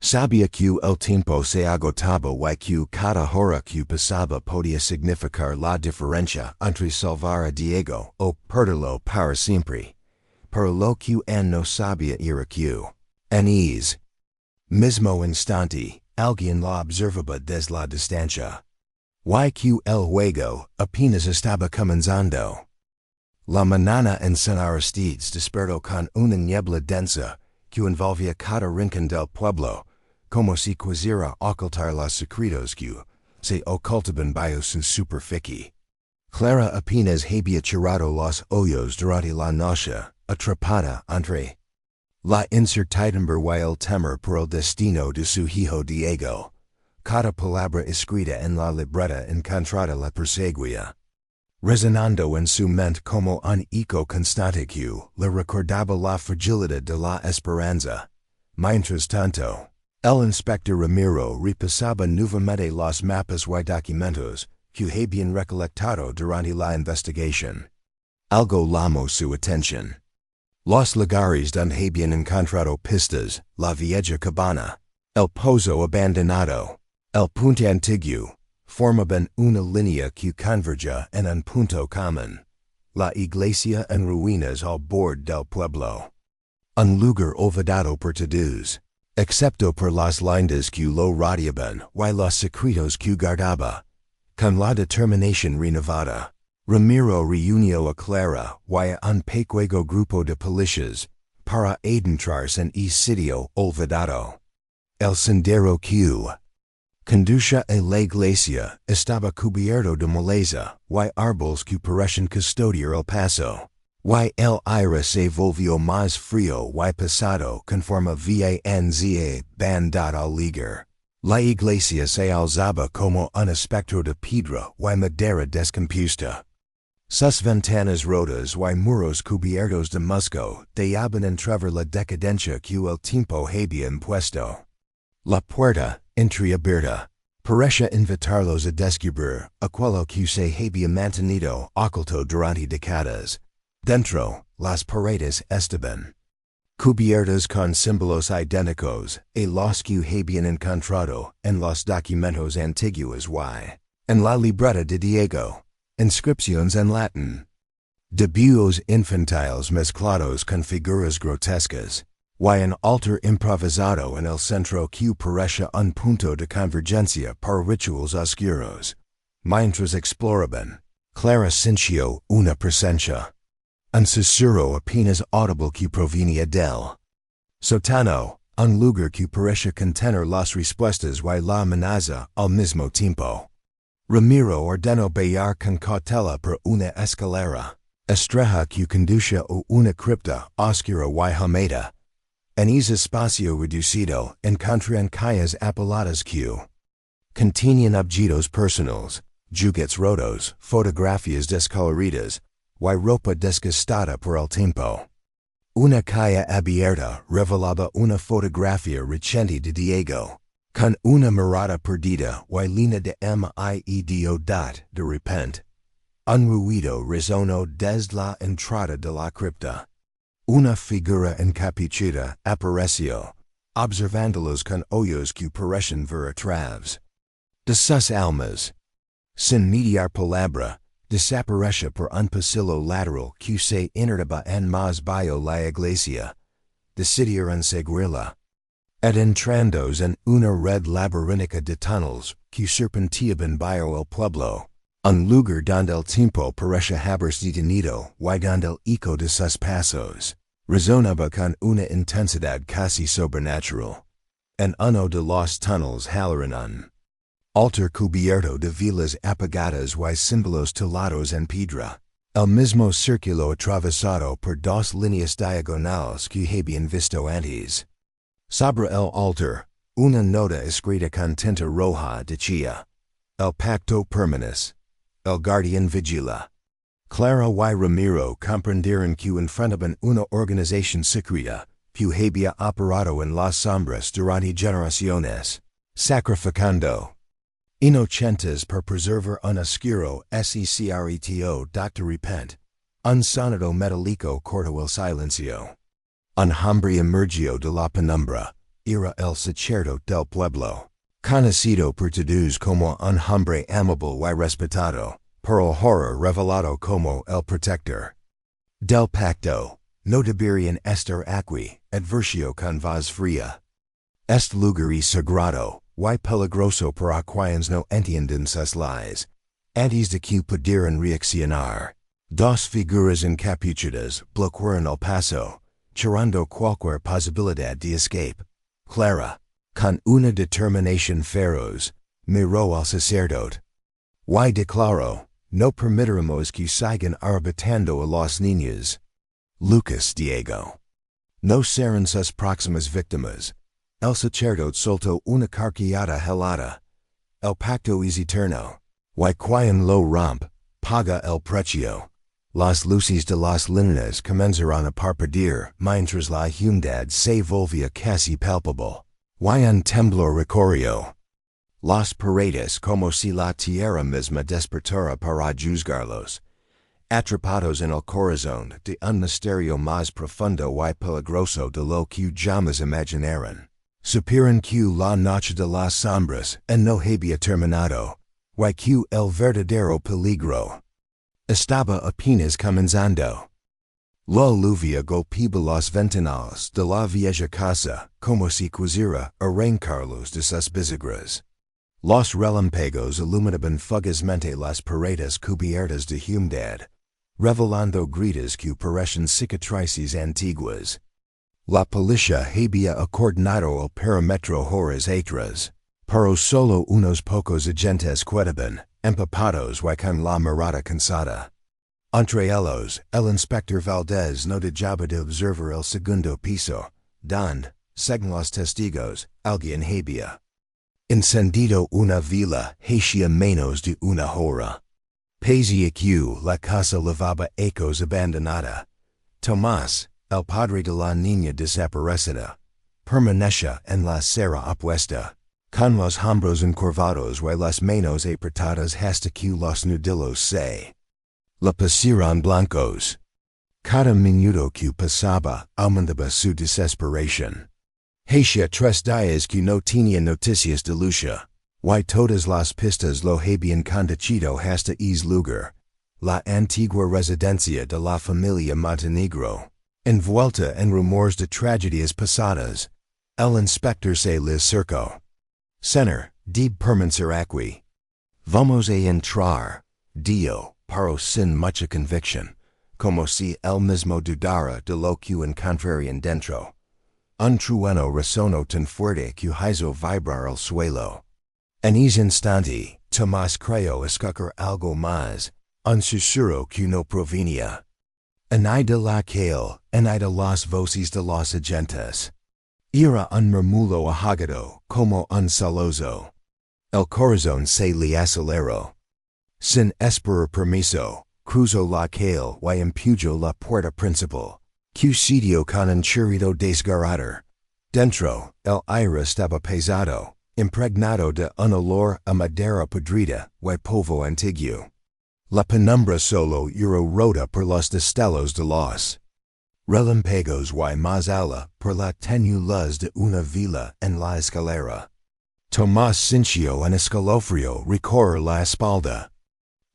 Sabía que el tiempo se agotaba y que cada hora que pasaba podía significar la diferencia entre salvar a Diego o perderlo para siempre. Pero lo que no sabía era que, en ese mismo instante, alguien la observaba desde la distancia. Y que el juego apenas estaba comenzando. La mañana en San Aristides despertó con una niebla densa que envolvía cada rincón del pueblo, como si quisiera ocultar los secretos que se ocultaban bajo su superficie. Clara apenas había cerrado los ojos durante la noche, atrapada entre la incertidumbre y el temor por el destino de su hijo Diego. Cada palabra escrita en la libreta encontrada la perseguía, resonando en su mente como un eco constante que le recordaba la fragilidad de la esperanza. Mientras tanto, el inspector Ramiro repasaba nuevamente los mapas y documentos que habían recolectado durante la investigación. Algo llamó su atención. Los lugares donde habían encontrado pistas, la vieja cabana, el pozo abandonado, el punto antiguo, formaban una línea que converge en un punto común, la iglesia en ruinas al borde del pueblo. Un lugar olvidado por todos, excepto por las lindas que lo rodeaban y los secretos que guardaba. Con la determinación renovada, Ramiro reunió a Clara y a un pequeño grupo de policías para adentrarse en el sitio olvidado. El sendero que conducía a la iglesia estaba cubierto de maleza y árboles que parecían custodiar el paso, y el aire se volvió más frío y pesado conforme avanzaba bandada al ligar. La iglesia se alzaba como un espectro de piedra y madera descompuesta. Sus ventanas rotas y muros cubiertos de musgo dejaban entrever la decadencia que el tiempo había impuesto. La puerta, entreabierta, parecía invitarlos a descubrir aquello que se había mantenido oculto durante décadas. Dentro, las paredes estaban cubiertas con símbolos idénticos a los que habían encontrado en los documentos antiguos y en la libreta de Diego. Inscripciones en latín. Dibujos infantiles mezclados con figuras grotescas, y un altar improvisado en el centro que parecía un punto de convergencia para rituales oscuros. Mientras exploraban, Clara sintió una presencia. Un susurro apenas audible que provenía del sótano, un lugar que parecía contener las respuestas y la amenaza al mismo tiempo. Ramiro ordenó bajar con cautela por una escalera estrecha que conducía a una cripta oscura y húmeda. En ese espacio reducido encontraron calles apeladas que contenían objetos personales, juguetes rotos, fotografías descoloridas y ropa desgastada por el tiempo. Una calle abierta revelaba una fotografía reciente de Diego, con una mirada perdida y línea de miedo. De repente, un ruido resonó desde la entrada de la cripta. Una figura encapuchada apareció, observándolos con ojos que parecían ver atrás de sus almas. Sin mediar palabra, desapareció por un pasillo lateral que se insertaba en más bajo la iglesia. Decidieron seguirla. Adentrándonos en una red laberíntica de túneles que serpenteaban bajo el pueblo, un lugar donde el tiempo parecía haberse detenido y donde el eco de sus pasos resonaba con una intensidad casi sobrenatural. En uno de los túneles hallaron un altar cubierto de velas apagadas y símbolos tallados en piedra, el mismo círculo atravesado por dos líneas diagonales que habían visto antes. Sobre el altar, una nota escrita con tinta roja decía: El pacto permanece, el guardián vigila. Clara y Ramiro comprendieron que enfrentaban una organización secreta que había operado en las sombras durante generaciones, sacrificando inocentes por preservar un oscuro secreto. De repente, un sonido metálico cortó el silencio. Un hombre emergió de la penumbra. Era el sacerdote del pueblo, conocido por todos como un hombre amable y respetado, por el horror revelado como el protector del pacto. No deberían estar aquí, advirtió con voz fría. Este lugar es sagrado y peligroso para quienes no entienden sus leyes. Antes de que pudieran reaccionar, dos figuras encapuchadas bloquearon el paso, cerrando cualquier posibilidad de escape. Clara, con una determinación feroz, miró al sacerdote y declaró: No permitiremos que sigan arrebatando a los niños. Lucas Diego. No serán sus próximas víctimas. El sacerdote soltó una carcajada helada. El pacto es eterno. Y quien lo rompe, paga el precio. Las luces de las líneas comenzaron a parpadear mientras la humedad se volvía casi palpable. Y un temblor recorrió las paredes como si la tierra misma despertara para juzgarlos. Atrapados en el corazón de un misterio más profundo y peligroso de lo que jamás imaginaron. Supiran que la noche de las sombras no había terminado, y que el verdadero peligro estaba apenas comenzando. La lluvia golpeaba las ventanas de la vieja casa como si quisiera arrancarlos de sus bisagras. Los relámpagos iluminaban fugazmente las paredes cubiertas de humedad, revelando grietas que parecen cicatrices antiguas. La policía había acordonado el perímetro horas atrás, pero solo unos pocos agentes quedaban, empapados y con la mirada cansada. Entre ellos, el inspector Valdez no dejaba de observar el segundo piso, donde, según los testigos, alguien había encendido una vela hacía menos de una hora. Parecía que la casa levaba ecos abandonada. Tomás, el padre de la niña desaparecida, permanecía en la acera opuesta, con los hombros encorvados y las manos apretadas hasta que los nudillos se le pusieron blancos. Cada minuto que pasaba aumentaba su desesperación. Hacía 3 días que no tenía noticias de Lucia, y todas las pistas lo habían conducido hasta ese lugar, la antigua residencia de la familia Montenegro. Envuelta en rumores de tragedias pasadas, el inspector se le acercó. Señor, debe permanecer aquí. Vamos a entrar, dijo, pero sin mucha convicción, como si él mismo dudara de lo que encontrarían dentro. Un trueno resonó tan fuerte que hizo vibrar el suelo. En ese instante, Tomás creyó escuchar algo más, un susurro que no provenía ni de la calle, ni de las voces de los agentes. Era un murmullo ahogado, como un soloso. El corazón se le aceleró. Sin esperar permiso, cruzó la calle y empujó la puerta principal, que sitio con un chirrido desgarrador. Dentro, el aire estaba pesado, impregnado de un olor a madera podrida y polvo antiguo. La penumbra solo era rota por los destellos de los relámpagos y más allá por la tenue luz de una vela en la escalera. Tomás sintió un escalofrío recorrer la espalda.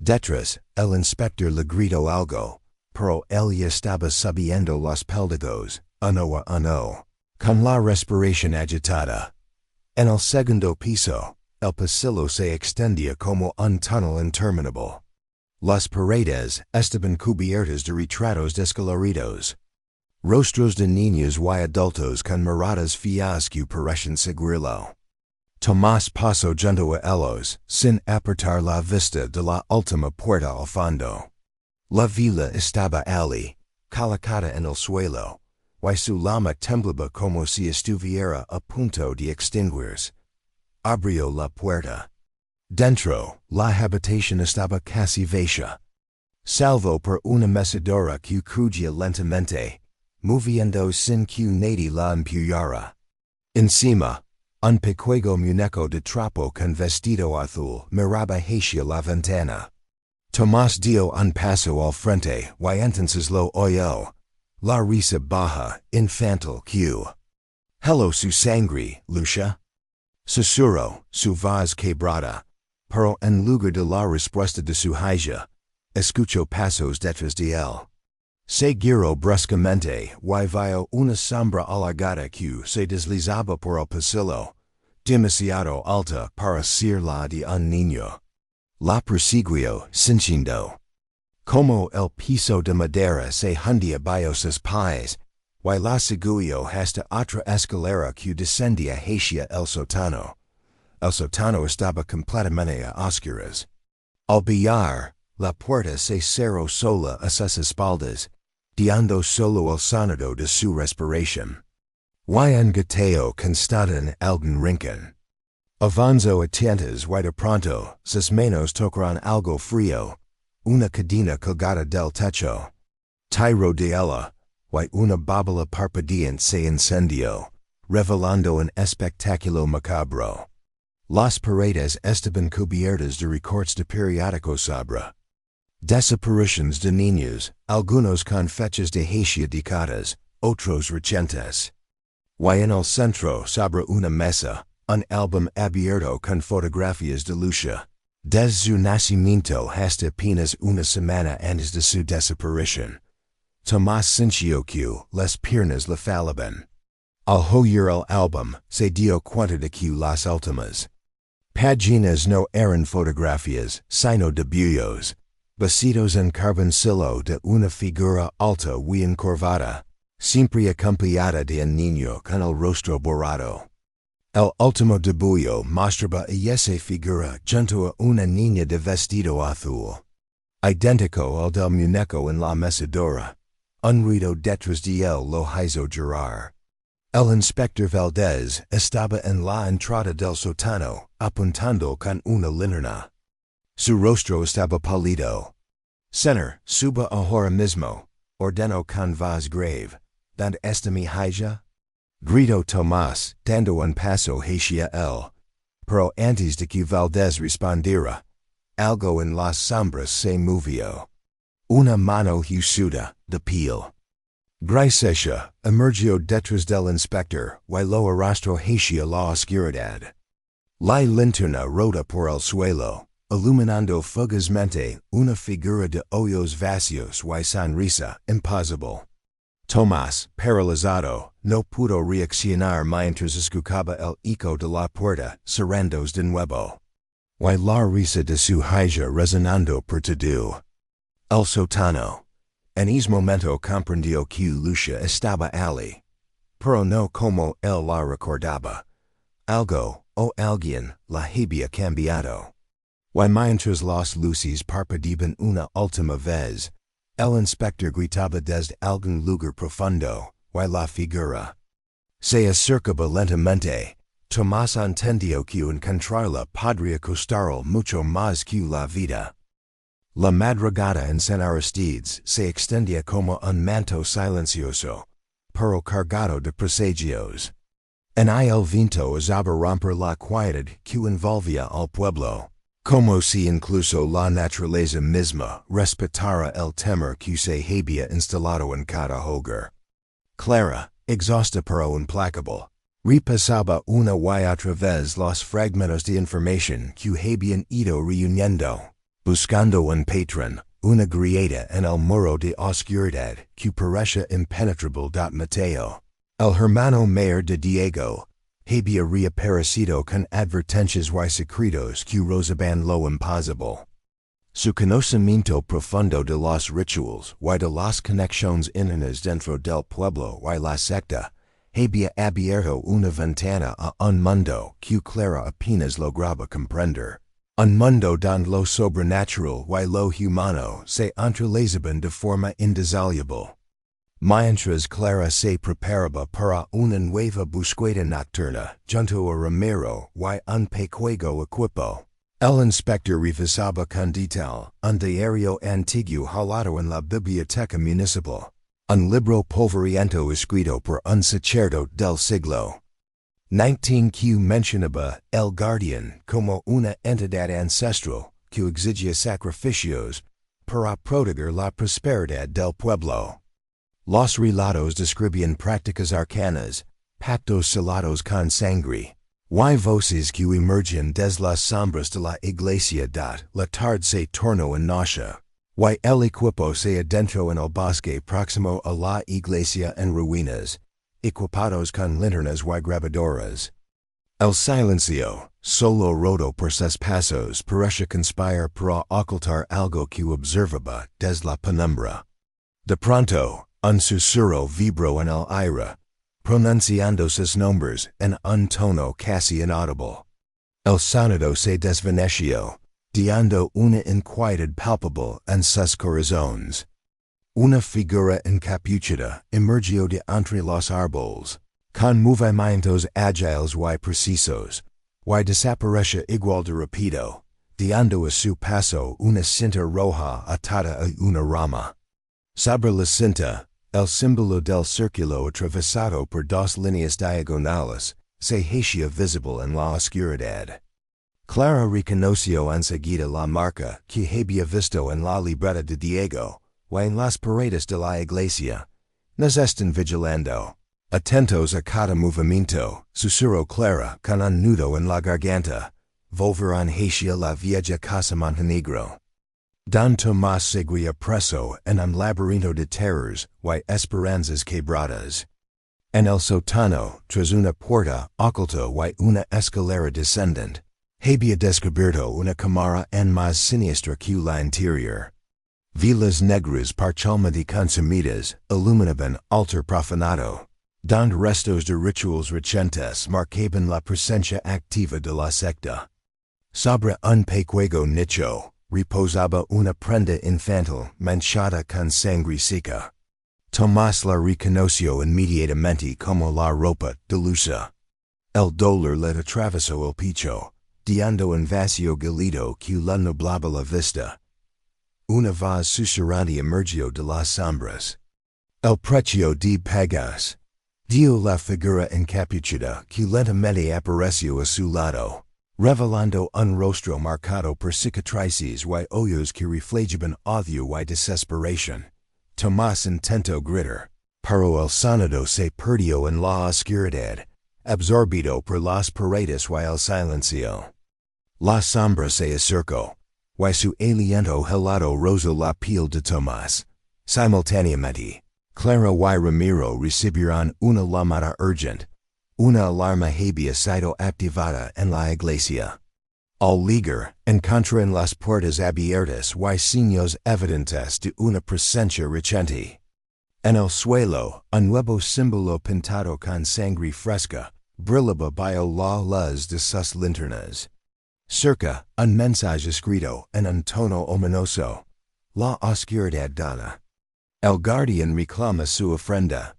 Detrás, el inspector le gritó algo, pero él ya estaba subiendo los peldaños, uno a uno, con la respiración agitada. En el segundo piso, el pasillo se extendía como un túnel interminable. Las paredes estaban cubiertas de retratos descoloridos. Rostros de niños y adultos con miradas fijas que parecen seguirlo. Tomás pasó junto a ellos, sin apartar la vista de la última puerta al fondo. La vela estaba allí, colocada en el suelo, y su llama temblaba como si estuviera a punto de extinguirse. Abrió la puerta. Dentro, la habitación estaba casi vacía, salvo por una mecedora que crujía lentamente, moviendo sin que nadie la empujara. Encima, un pequeño muñeco de trapo con vestido azul miraba hacia la ventana. Tomás dio un paso al frente y entonces lo oyó. La risa baja, infantil que hello su sangre, Lucia. Susurró, su voz quebrada. Pero en lugar de la respuesta de su hija, escuchó pasos detrás de él. Se giró bruscamente y vio una sombra alargada que se deslizaba por el pasillo, demasiado alta para ser la de un niño. La persiguió, cinchando. Como el piso de madera se hundía bajo sus pies, y la siguió hasta otra escalera que descendía hacia el sótano. El sótano estaba completamente a oscuras. Al billar, la puerta se cerró sola a sus espaldas, dejando solo el sonido de su respiración. Y un gateo constante en algún rincón. Avanzó a tientas y de pronto, sus manos tocaron algo frío, una cadena colgada del techo. Tiró de ella, y una bóveda parpadeante se encendió, revelando un espectáculo macabro. Las paredes estaban cubiertas de recortes de periódico sobre Desapariciones de niños, algunos con fechas de hacia décadas, otros recientes. Y en el centro sobre una mesa, un álbum abierto con fotografías de lucha. Desde su nacimiento hasta apenas una semana antes de su desaparición. Tomás sintió que las piernas le falaban. Al oír el álbum, se dio cuenta de que las últimas páginas no eran fotografías, sino dibujos, vestidos en carboncillo de una figura alta y encorvada, siempre acompañada de un niño con el rostro borrado. El último dibujo mostraba a esa figura junto a una niña de vestido azul, idéntico al del muñeco en la mecedora. Un ruido detrás de él lo hizo girar. El inspector Valdez estaba en la entrada del sótano, apuntando con una linterna. Su rostro estaba pálido. Señor, suba ahora mismo, ordenó con voz grave. ¿Dónde está mi hija? Gritó Tomás, dando un paso hacia él. Pero antes de que Valdez respondiera, algo en las sombras se movió. Una mano huesuda, de piel grisácea, emergió detrás del inspector y lo arrastró hacia la oscuridad. La linterna rota por el suelo, iluminando fugazmente una figura de ojos vacíos y sonrisa imposible. Tomás, paralizado, no pudo reaccionar mientras escuchaba el eco de la puerta cerrándose de nuevo. Y la risa de su hija resonando por todo el sótano. En ese momento comprendió que Lucia estaba allí, pero no como él la recordaba. Algo, o alguien, la había cambiado. Y mientras las luces parpadeaban una última vez, el inspector gritaba desde algún lugar profundo, y la figura se acercaba lentamente. Tomás entendió que encontrarla podría costarle mucho más que la vida. La madrugada en San Aristides se extendía como un manto silencioso, pero cargado de presagios. En el viento osaba romper la quietud que envolvía al pueblo, como si incluso la naturaleza misma respetara el temor que se había instalado en cada hogar. Clara, exhausta pero implacable, repasaba una y otra vez los fragmentos de información que habían ido reuniendo, buscando un patrón, una grieta en el muro de oscuridad que parecía impenetrable. Mateo, el hermano mayor de Diego, había reaparecido con advertencias y secretos que rozaban lo imposible. Su conocimiento profundo de los rituales y de las conexiones internas dentro del pueblo y la secta había abierto una ventana a un mundo que Clara apenas lograba comprender. Un mundo donde lo sobrenatural y lo humano se entrelazaban de forma indisoluble. Mientras Clara se preparaba para una nueva búsqueda nocturna junto a Ramiro y un pequeño equipo, el inspector revisaba con detalle un diario antiguo hallado en la biblioteca municipal, un libro polvoriento escrito por un sacerdote del siglo XIX que mencionaba el guardián como una entidad ancestral que exigía sacrificios para proteger la prosperidad del pueblo. Los relatos describían prácticas arcanas, pactos selados con sangre, y voces que emergían desde las sombras de la iglesia. La tarde se tornó en noche, y el equipo se adentró en el bosque próximo a la iglesia en ruinas, equipados con linternas y grabadoras. El silencio, solo roto por sus pasos, parecía conspirar para ocultar algo que observaba desde la penumbra. De pronto, un susurro vibró en el aire, pronunciando sus nombres en un tono casi inaudible. El sonido se desvaneció, dando una inquietud palpable en sus corazones. Una figura encapuchada emergió de entre los árboles, con movimientos ágiles y precisos, y desapareció igual de rápido, dando a su paso una cinta roja atada a una rama. Sobre la cinta, el símbolo del círculo atravesado por dos líneas diagonales se hacía visible en la oscuridad. Clara reconoció enseguida la marca que había visto en la libreta de Diego, o en las paredes de la iglesia. Nos están vigilando. Atentos a cada movimiento, susurró Clara con un nudo en la garganta. Volverán hacia la vieja casa Montenegro. Don Tomás seguía preso en un laberinto de terrors y esperanzas quebradas. En el sótano, tras una puerta oculta y una escalera descendente, había descubierto una cámara en más siniestra que la interior. Velas negras parcialmente consumidas iluminaban altar profanado, donde restos de rituals recientes marcaban la presencia activa de la secta. Sobre un pequeño nicho, reposaba una prenda infantil manchada con sangre seca. Tomás la reconoció inmediatamente como la ropa de Luisa. El dolor le atravesó el pecho, dando un vacío gelido que le nublaba la vista. Una voz susurrante emergió de las sombras. El precio de pagas. Dio la figura encapuchada que lentamente apareció a su lado, revelando un rostro marcado por cicatrices y hoyos que reflejaban odio y desesperación. Tomás intentó gritar, pero el sonido se perdió en la oscuridad, absorbido por las paredes y el silencio. La sombra se acercó, y su aliento helado rozó la piel de Tomás. Simultáneamente, Clara y Ramiro recibieron una llamada urgente. Una alarma había sido activada en la iglesia. Al llegar, encontraron las puertas abiertas y signos evidentes de una presencia reciente. En el suelo, un nuevo símbolo pintado con sangre fresca brillaba bajo la luz de sus linternas. Cerca, un mensaje escrito en un tono ominoso. La oscuridad dona. El guardián reclama su ofrenda.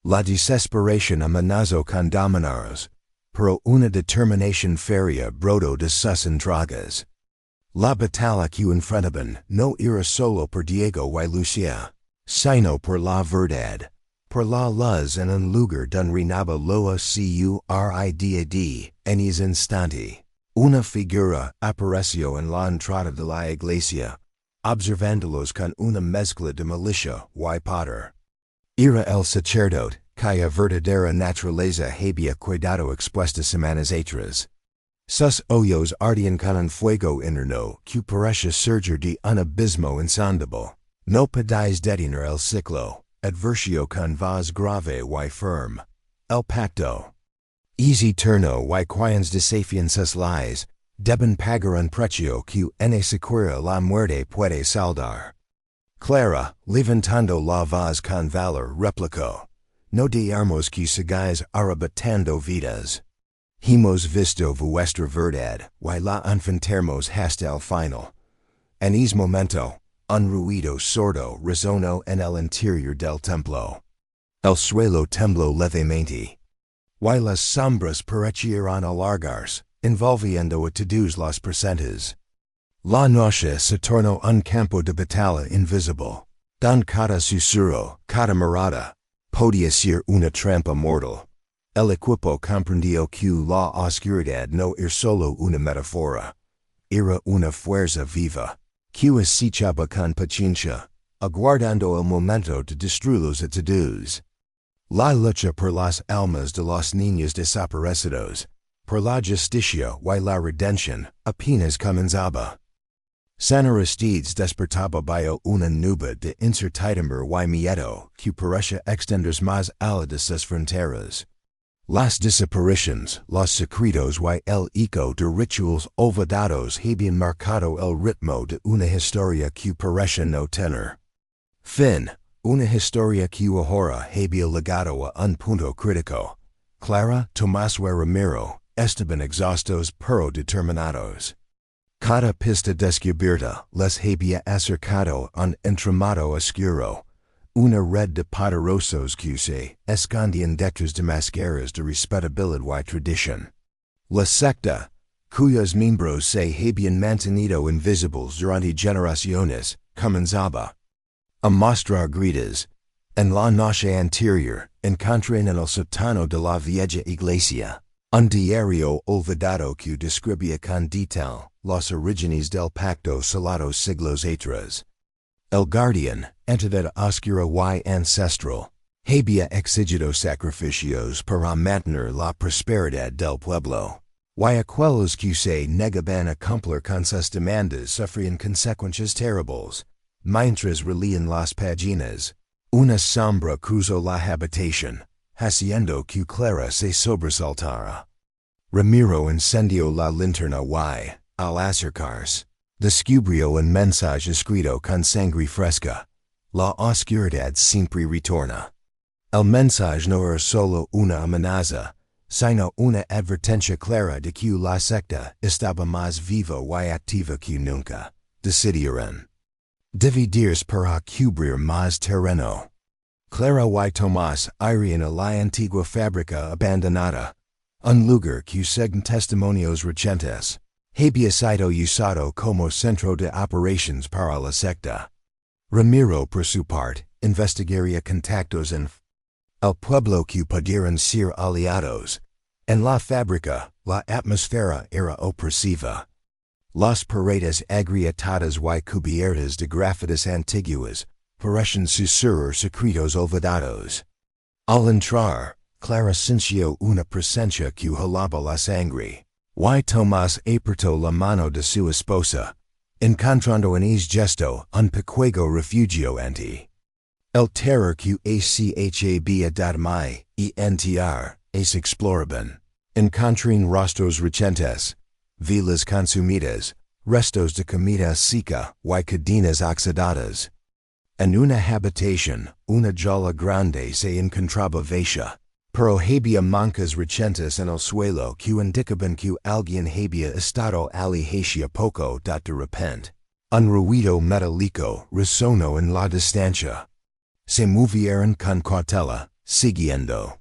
La desesperación amenazó con dominarlos, pero una determinación férrea brotó de sus entrañas. La batalla que enfrentaban no era solo por Diego y Lucia, sino por la verdad, por la luz en un lugar donde reinaba la oscuridad. En ese instante, una figura apareció en la entrada de la iglesia, observándolos con una mezcla de malicia y poder. Era el sacerdote, cuya verdadera naturaleza había quedado expuesta semanas atrás. Sus ojos ardían con un fuego interno que parecía surgir de un abismo insondable. No podéis detener el ciclo, adversió con voz grave y firme. El pacto es eterno y quienes desafian sus leyes deben pagar un precio que ni siquiera la muerte puede saldar. Clara, levantando la voz con valor, replicó: No digamos que sigáis arrebatando vidas. Hemos visto vuestra verdad y la enfrentamos hasta el final. En ese momento, un ruido sordo resonó en el interior del templo. El suelo tembló levemente, y las sombras parecieron alargarse, envolviendo a todos los presentes. La noche se tornó un campo de batalla invisible, donde cada susurro, cada mirada, podía ser una trampa mortal. El equipo comprendió que la oscuridad no era solo una metáfora, era una fuerza viva, que acechaba con paciencia, aguardando el momento de destruirlos a todos. La lucha por las almas de los niños desaparecidos, por la justicia y la redención, apenas comenzaba. San Aristides despertaba bajo una nube de incertidumbre y miedo que parecía extenderse más allá de sus fronteras. Las desapariciones, los secretos y el eco de rituales olvidados habían marcado el ritmo de una historia que parecía no tener fin, una historia que ahora había llegado a un punto crítico. Clara, Tomás y Ramiro estaban exhaustos pero determinados. Cada pista descubierta les había acercado un entramado oscuro, una red de poderosos que se escondían detrás de máscaras de respetabilidad y tradición. La secta, cuyos miembros se habían mantenido invisibles durante generaciones, comenzaba a mostrar grietas. En la noche anterior, encontré en el sótano de la vieja iglesia Un diario olvidado que describía con detalle los orígenes del pacto salados siglos atrás. El guardián, entidad oscura y ancestral, había exigido sacrificios para mantener la prosperidad del pueblo. Y aquellos que se negaban a cumplir con sus demandas sufrían consecuencias terribles. Mientras relían las páginas, una sombra cruzó la habitación, haciendo que Clara se sobresaltara. Ramiro encendió la linterna y, al acercarse, descubrió un mensaje escrito con sangre fresca. La oscuridad siempre retorna. El mensaje no era solo una amenaza, sino una advertencia clara de que la secta estaba más viva y activa que nunca. Decidieron dividirse para cubrir más terreno. Clara y Tomás irían a la antigua fábrica abandonada, un lugar que según testimonios recientes, había sido usado como centro de operaciones para la secta. Ramiro, por su parte, investigaría contactos en el pueblo que pudieran ser aliados. En la fábrica, la atmósfera era opresiva. Las paredes agrietadas y cubiertas de grafitis antiguas parecían susurrar secretos olvidados. Al entrar, Clara sintió una presencia que helaba la sangre. Y Tomás apretó la mano de su esposa, encontrando en ese gesto un pequeño refugio ante el terror que había dado y entrar, es exploraban. Encontraron rostros recientes, vilas consumidas, restos de comida seca y cadenas oxidadas. En una habitación, una jola grande se encontraba vacía, pero había manchas recientes en el suelo que indicaban que alguien había estado allí hacía poco. De repente, un ruido metálico resonó en la distancia. Se movieron con cautela, siguiendo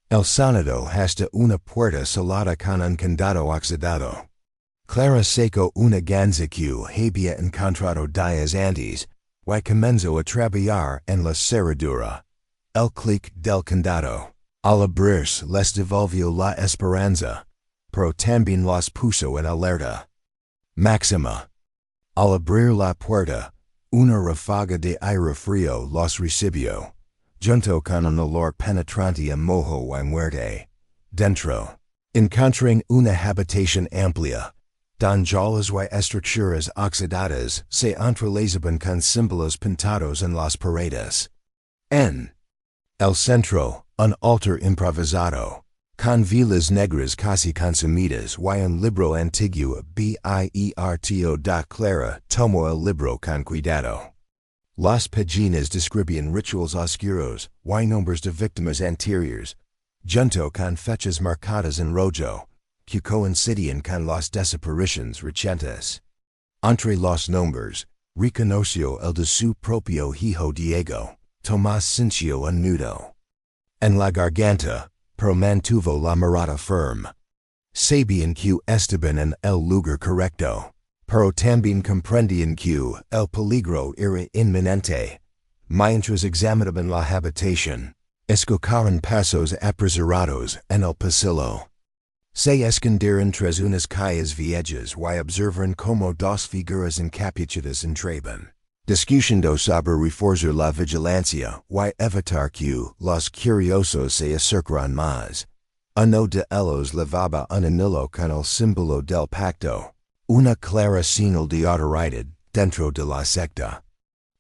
el sonido hasta una puerta cerrada con un candado oxidado. Clara sacó una ganza que había encontrado días antes, y comenzó a trabajar en la cerradura. El clic del candado, al abrirse, les devolvió la esperanza, pero también los puso en alerta máxima. Al abrir la puerta, una ráfaga de aire frío los recibió, junto con un olor penetrante a moho y muerte. Dentro, encontraron una habitación amplia, don jolas y estructuras oxidadas se entrelazaban con símbolos pintados en las paredes. En el centro, un altar improvisado, con velas negras casi consumidas y un libro antiguo Bierto. Clara tomó el libro con cuidado. Las páginas describían rituales oscuros y nombres de víctimas anteriores, junto con fechas marcadas en rojo, que coincidían con las desapariciones recientes. Entre los nombres, reconoció el de su propio hijo Diego. Tomás sintió un nudo en la garganta, pero mantuvo la mirada firme. Sabían que estaban en el lugar correcto, pero también comprendían que el peligro era inminente. Mientras examinaban la habitación, escucharon pasos apresurados en el pasillo. Se escondieron tras unas calles viejas y observaron como dos figuras encapuchadas entraban, discutiendo sobre reforzar la vigilancia y evitar que los curiosos se acercaran más. Uno de ellos levaba un anillo con el símbolo del pacto, una clara señal de autoridad dentro de la secta.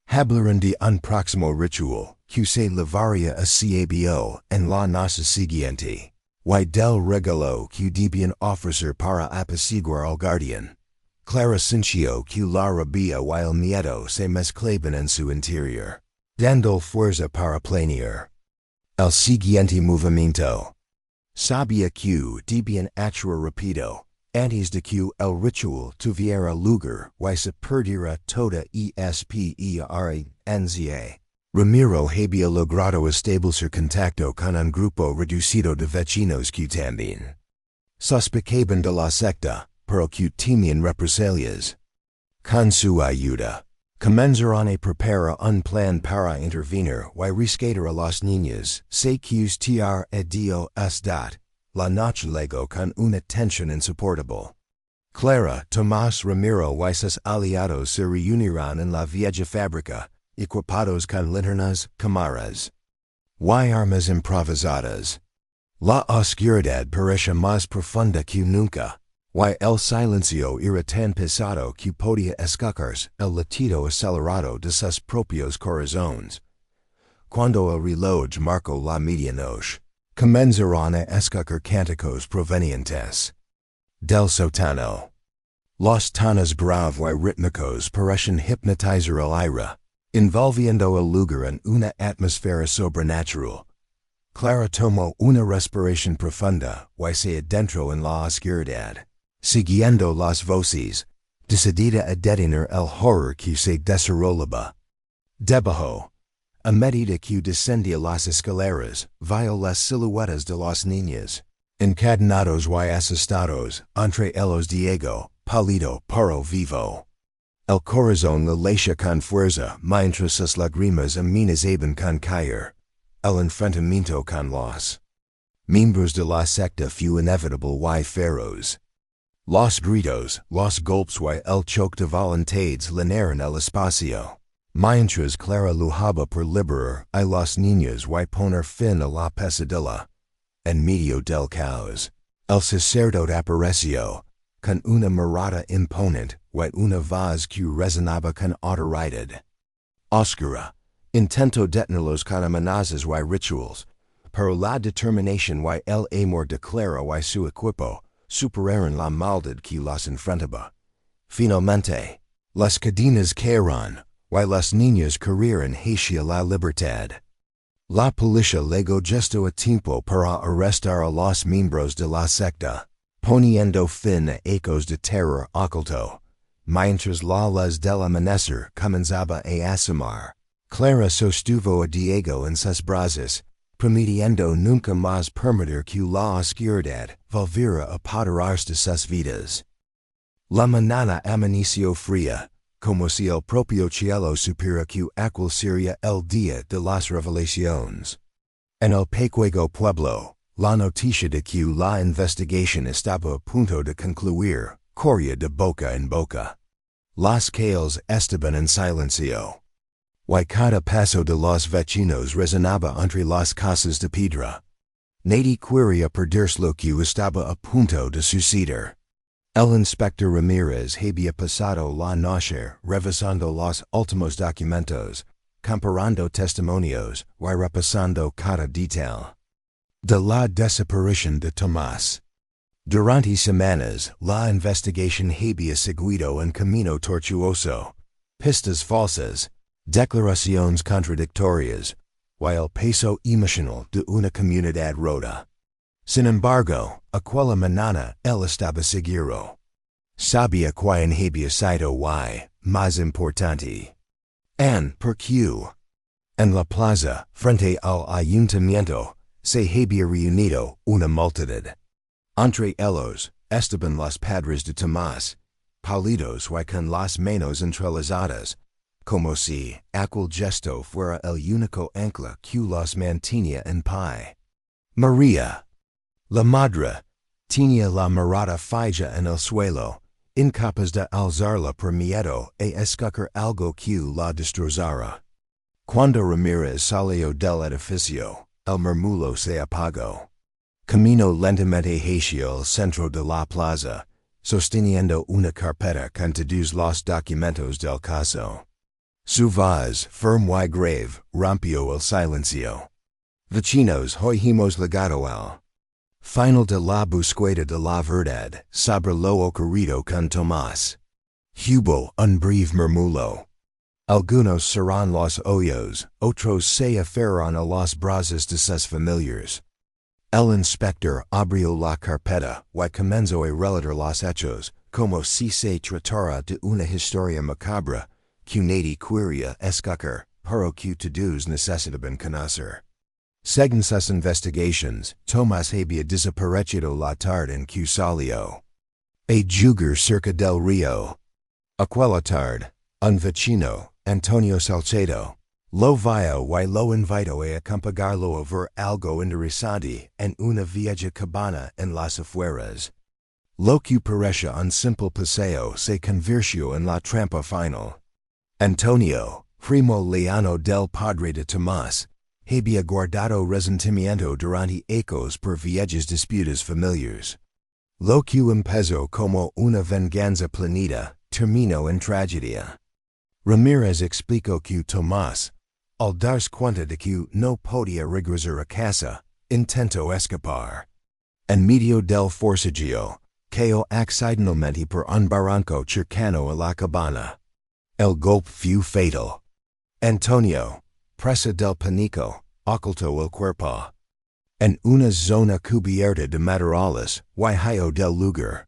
Hablaron de un próximo ritual que se llevaría a cabo en la noche siguiente, y del regalo que debían ofrecer para apaciguar al guardián. Clara sintió que la rabia y el miedo se mezclaban en su interior, dando fuerza para planear el siguiente movimiento. Sabía que debían actuar rápido, antes de que el ritual tuviera lugar y se perdiera toda esperanza. Ramiro había logrado establecer contacto con un grupo reducido de vecinos que también sospechaban de la secta, pero que temían represalias. Con su ayuda, comenzaron a preparar un plan para intervenir y rescatar a los niños, se que tierra Dios. la noche lego con una tensión insoportable. Clara, Tomás Ramiro y sus aliados se reunirán en la vieja fábrica, equipados con linternas, cámaras y armas improvisadas. La oscuridad parece más profunda que nunca, y el silencio era tan pesado que podía escuchar el latido acelerado de sus propios corazones. Cuando el reloj marcó la medianoche, comenzaron a escuchar cánticos provenientes del sótano. Los tonos graves y rítmicos parecen hipnotizar el aire, envolviendo el lugar en una atmósfera sobrenatural. Clara tomó una respiración profunda y se adentró en la oscuridad, siguiendo las voces, decidida a detener el horror que se desarrollaba. Debajo, a medida que descendía las escaleras, vio las siluetas de los niños, encadenados y asustados, entre ellos Diego, pálido pero vivo. El corazón le latía con fuerza mientras sus lágrimas amenazaban con caer. El enfrentamiento con los miembros de la secta fue inevitable y feroz. Los gritos, los golpes y el choque de voluntades llenaron el espacio, mientras Clara luchaba por liberar a los niños y poner fin a la pesadilla. En medio del caos, el sacerdote apareció, con una mirada imponente y una voz que resonaba con autoridad. Oscura. Intento detenerlos con amenazas y rituales, pero la determinación y el amor de Clara y su equipo superaron la maldad que los enfrentaba. Finalmente, las cadenas cayeron y los niños corrieron hacia la libertad. La policía llegó justo a tiempo para arrestar a los miembros de la secta, poniendo fin a ecos de terror oculto, mientras la luz del amanecer comenzaba a asomar. Clara sostuvo a Diego en sus brazos, prometiendo nunca más permitir que la oscuridad volviera a apoderarse de sus vidas. La mañana amaneció fría, como si el propio cielo supiera que aquel sería el día de las revelaciones. En el pequeño pueblo, la noticia de que la investigación estaba a punto de concluir corría de boca en boca. Las calles estaban en silencio, y cada paso de los vecinos resonaba entre las casas de piedra. Nadie quería perderse lo que estaba a punto de suceder. El inspector Ramírez había pasado la noche revisando los últimos documentos, comparando testimonios y repasando cada detalle de la desaparición de Tomás. Durante semanas, la investigación había seguido un camino tortuoso, pistas falsas, declaraciones contradictorias, y el peso emocional de una comunidad rota. Sin embargo, aquella mañana él estaba seguro. Sabía quién había sido y, más importante, por qué. En la plaza, frente al ayuntamiento, se había reunido una multitud. Entre ellos, estaban los padres de Tomás, pálidos y con las manos entrelazadas, como si aquel gesto fuera el único ancla que los mantenía en pie. María, la madre, tenía la mirada fija en el suelo, incapaz de alzarla por miedo a escuchar algo que la destrozara. Cuando Ramírez salió del edificio, el murmullo se apagó. Caminó lentamente hacia el centro de la plaza, sosteniendo una carpeta con todos los documentos del caso. Su voz, firme y grave, rompió el silencio. Vecinos, hoy hemos llegado al final de la búsqueda de la verdad sobre lo ocurrido con Tomás. Hubo un breve murmullo. Algunos cerraron los ojos, otros se aferraron a los brazos de sus familiares. El inspector abrió la carpeta y comenzó a relatar los hechos, como si se tratara de una historia macabra, que nadie quería escuchar, pero que todos necesitaban conocer. Según sus investigaciones, Tomás había desaparecido la tarde en que salió a jugar cerca del río. Aquella tarde, un vecino, Antonio Salcedo, Lo vio y lo invito a acompanarlo a ver algo interesante en una vieja cabana en las afueras. Lo que parece un simple paseo se convirtió en la trampa final. Antonio, primo leano del padre de Tomás, había guardado resentimiento durante ecos por viejas disputas familiares. Lo que empezó como una venganza planida, terminó en tragedia. Ramírez explicó que Tomás, al darse cuenta de que no podía regresar a casa, intentó escapar. En medio del forcejeo, cayó accidentalmente por un barranco cercano a la cabana. El golpe fue fatal. Antonio, presa del pánico, ocultó el cuerpo en una zona cubierta de matorrales, huyó del lugar.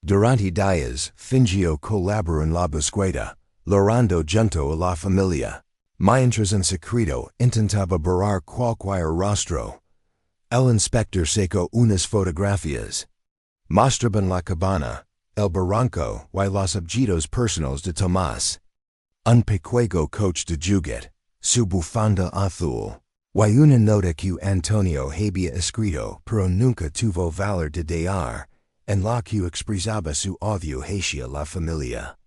Durante días, fingió colaborar en la búsqueda, llorando junto a la familia. Mientras en secreto intentaba borrar cualquier rostro. El inspector sacó unas fotografías. Mostraban la cabana, el barranco y los objetos personales de Tomás. Un pequeño coche de juguete, su bufanda azul, y una nota que Antonio había escrito pero nunca tuvo valor de dar, en la que expresaba su odio hacia la familia.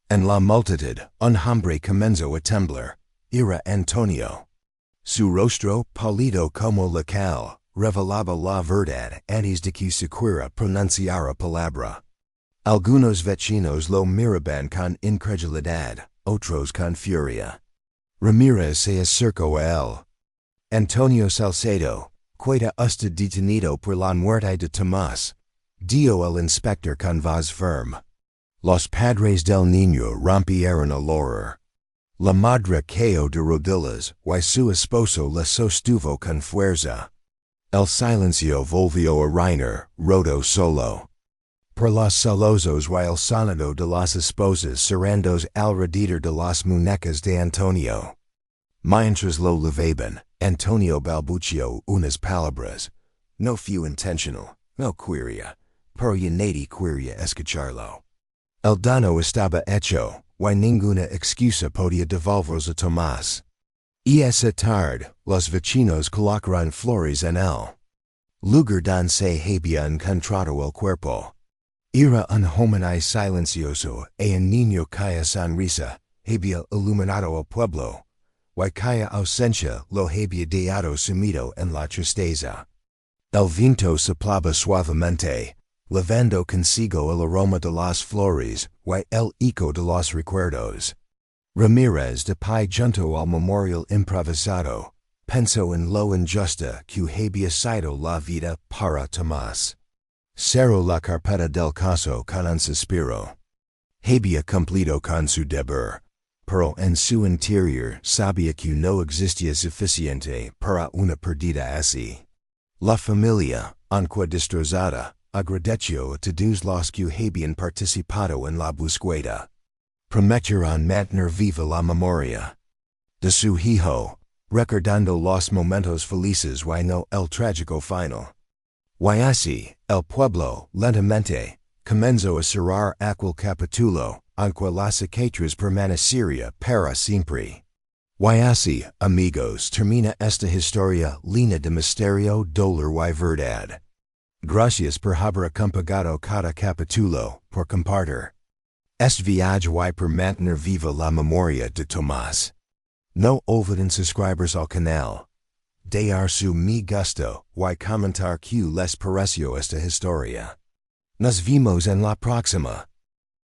En la multitud, un hombre comenzó a temblar. Era Antonio. Su rostro, pálido como la cal, revelaba la verdad antes de que siquiera pronunciara palabra. Algunos vecinos lo miraban con incredulidad, otros con furia. Ramírez se acercó a él. Antonio Salcedo, queda usted detenido por la muerte de Tomás, dijo el inspector con voz firme. Los padres del niño rompieron el horror. La madre cayó de rodillas y su esposo la sostuvo con fuerza. El silencio volvió a reinar, roto solo. Por los sollozos y el sonido de las esposas cerrando alrededor de las muñecas de Antonio. Mientras lo levaban, Antonio balbuceó unas palabras. No fue intencional, no quería, pero ya nadie quería escucharlo. El daño estaba hecho, y ninguna excusa podía devolverse a Tomás. Y esa tarde, los vecinos colocaron flores en el lugar donde se había encontrado el cuerpo. Era un homenaje silencioso a un niño cuya sonrisa había iluminado el pueblo, y cuya ausencia lo había dejado sumido en la tristeza. El viento soplaba suavemente, llevando consigo el aroma de las flores y el eco de los recuerdos. Ramírez, de pie junto al memorial improvisado, pensó en lo injusta que había sido la vida para Tomás. Cerró la carpeta del caso con un suspiro. Había cumplido con su deber, pero en su interior sabía que no existía suficiente para una pérdida así. La familia, aunque destrozada, agradeció a todos los que habían participado en la búsqueda. Prometieron mantener viva la memoria de su hijo, recordando los momentos felices y no el trágico final. Y así, el pueblo, lentamente, comenzó a cerrar aquel capítulo, aunque la cicatriz permanecería para siempre. Y así, amigos, termina esta historia llena de misterio, dolor y verdad. Gracias por haber acompañado cada capítulo, por compartir este viaje y por mantener viva la memoria de Tomás. No olviden suscribirse al canal, dar su me gusta y comentar que les pareció esta historia. Nos vemos en la próxima.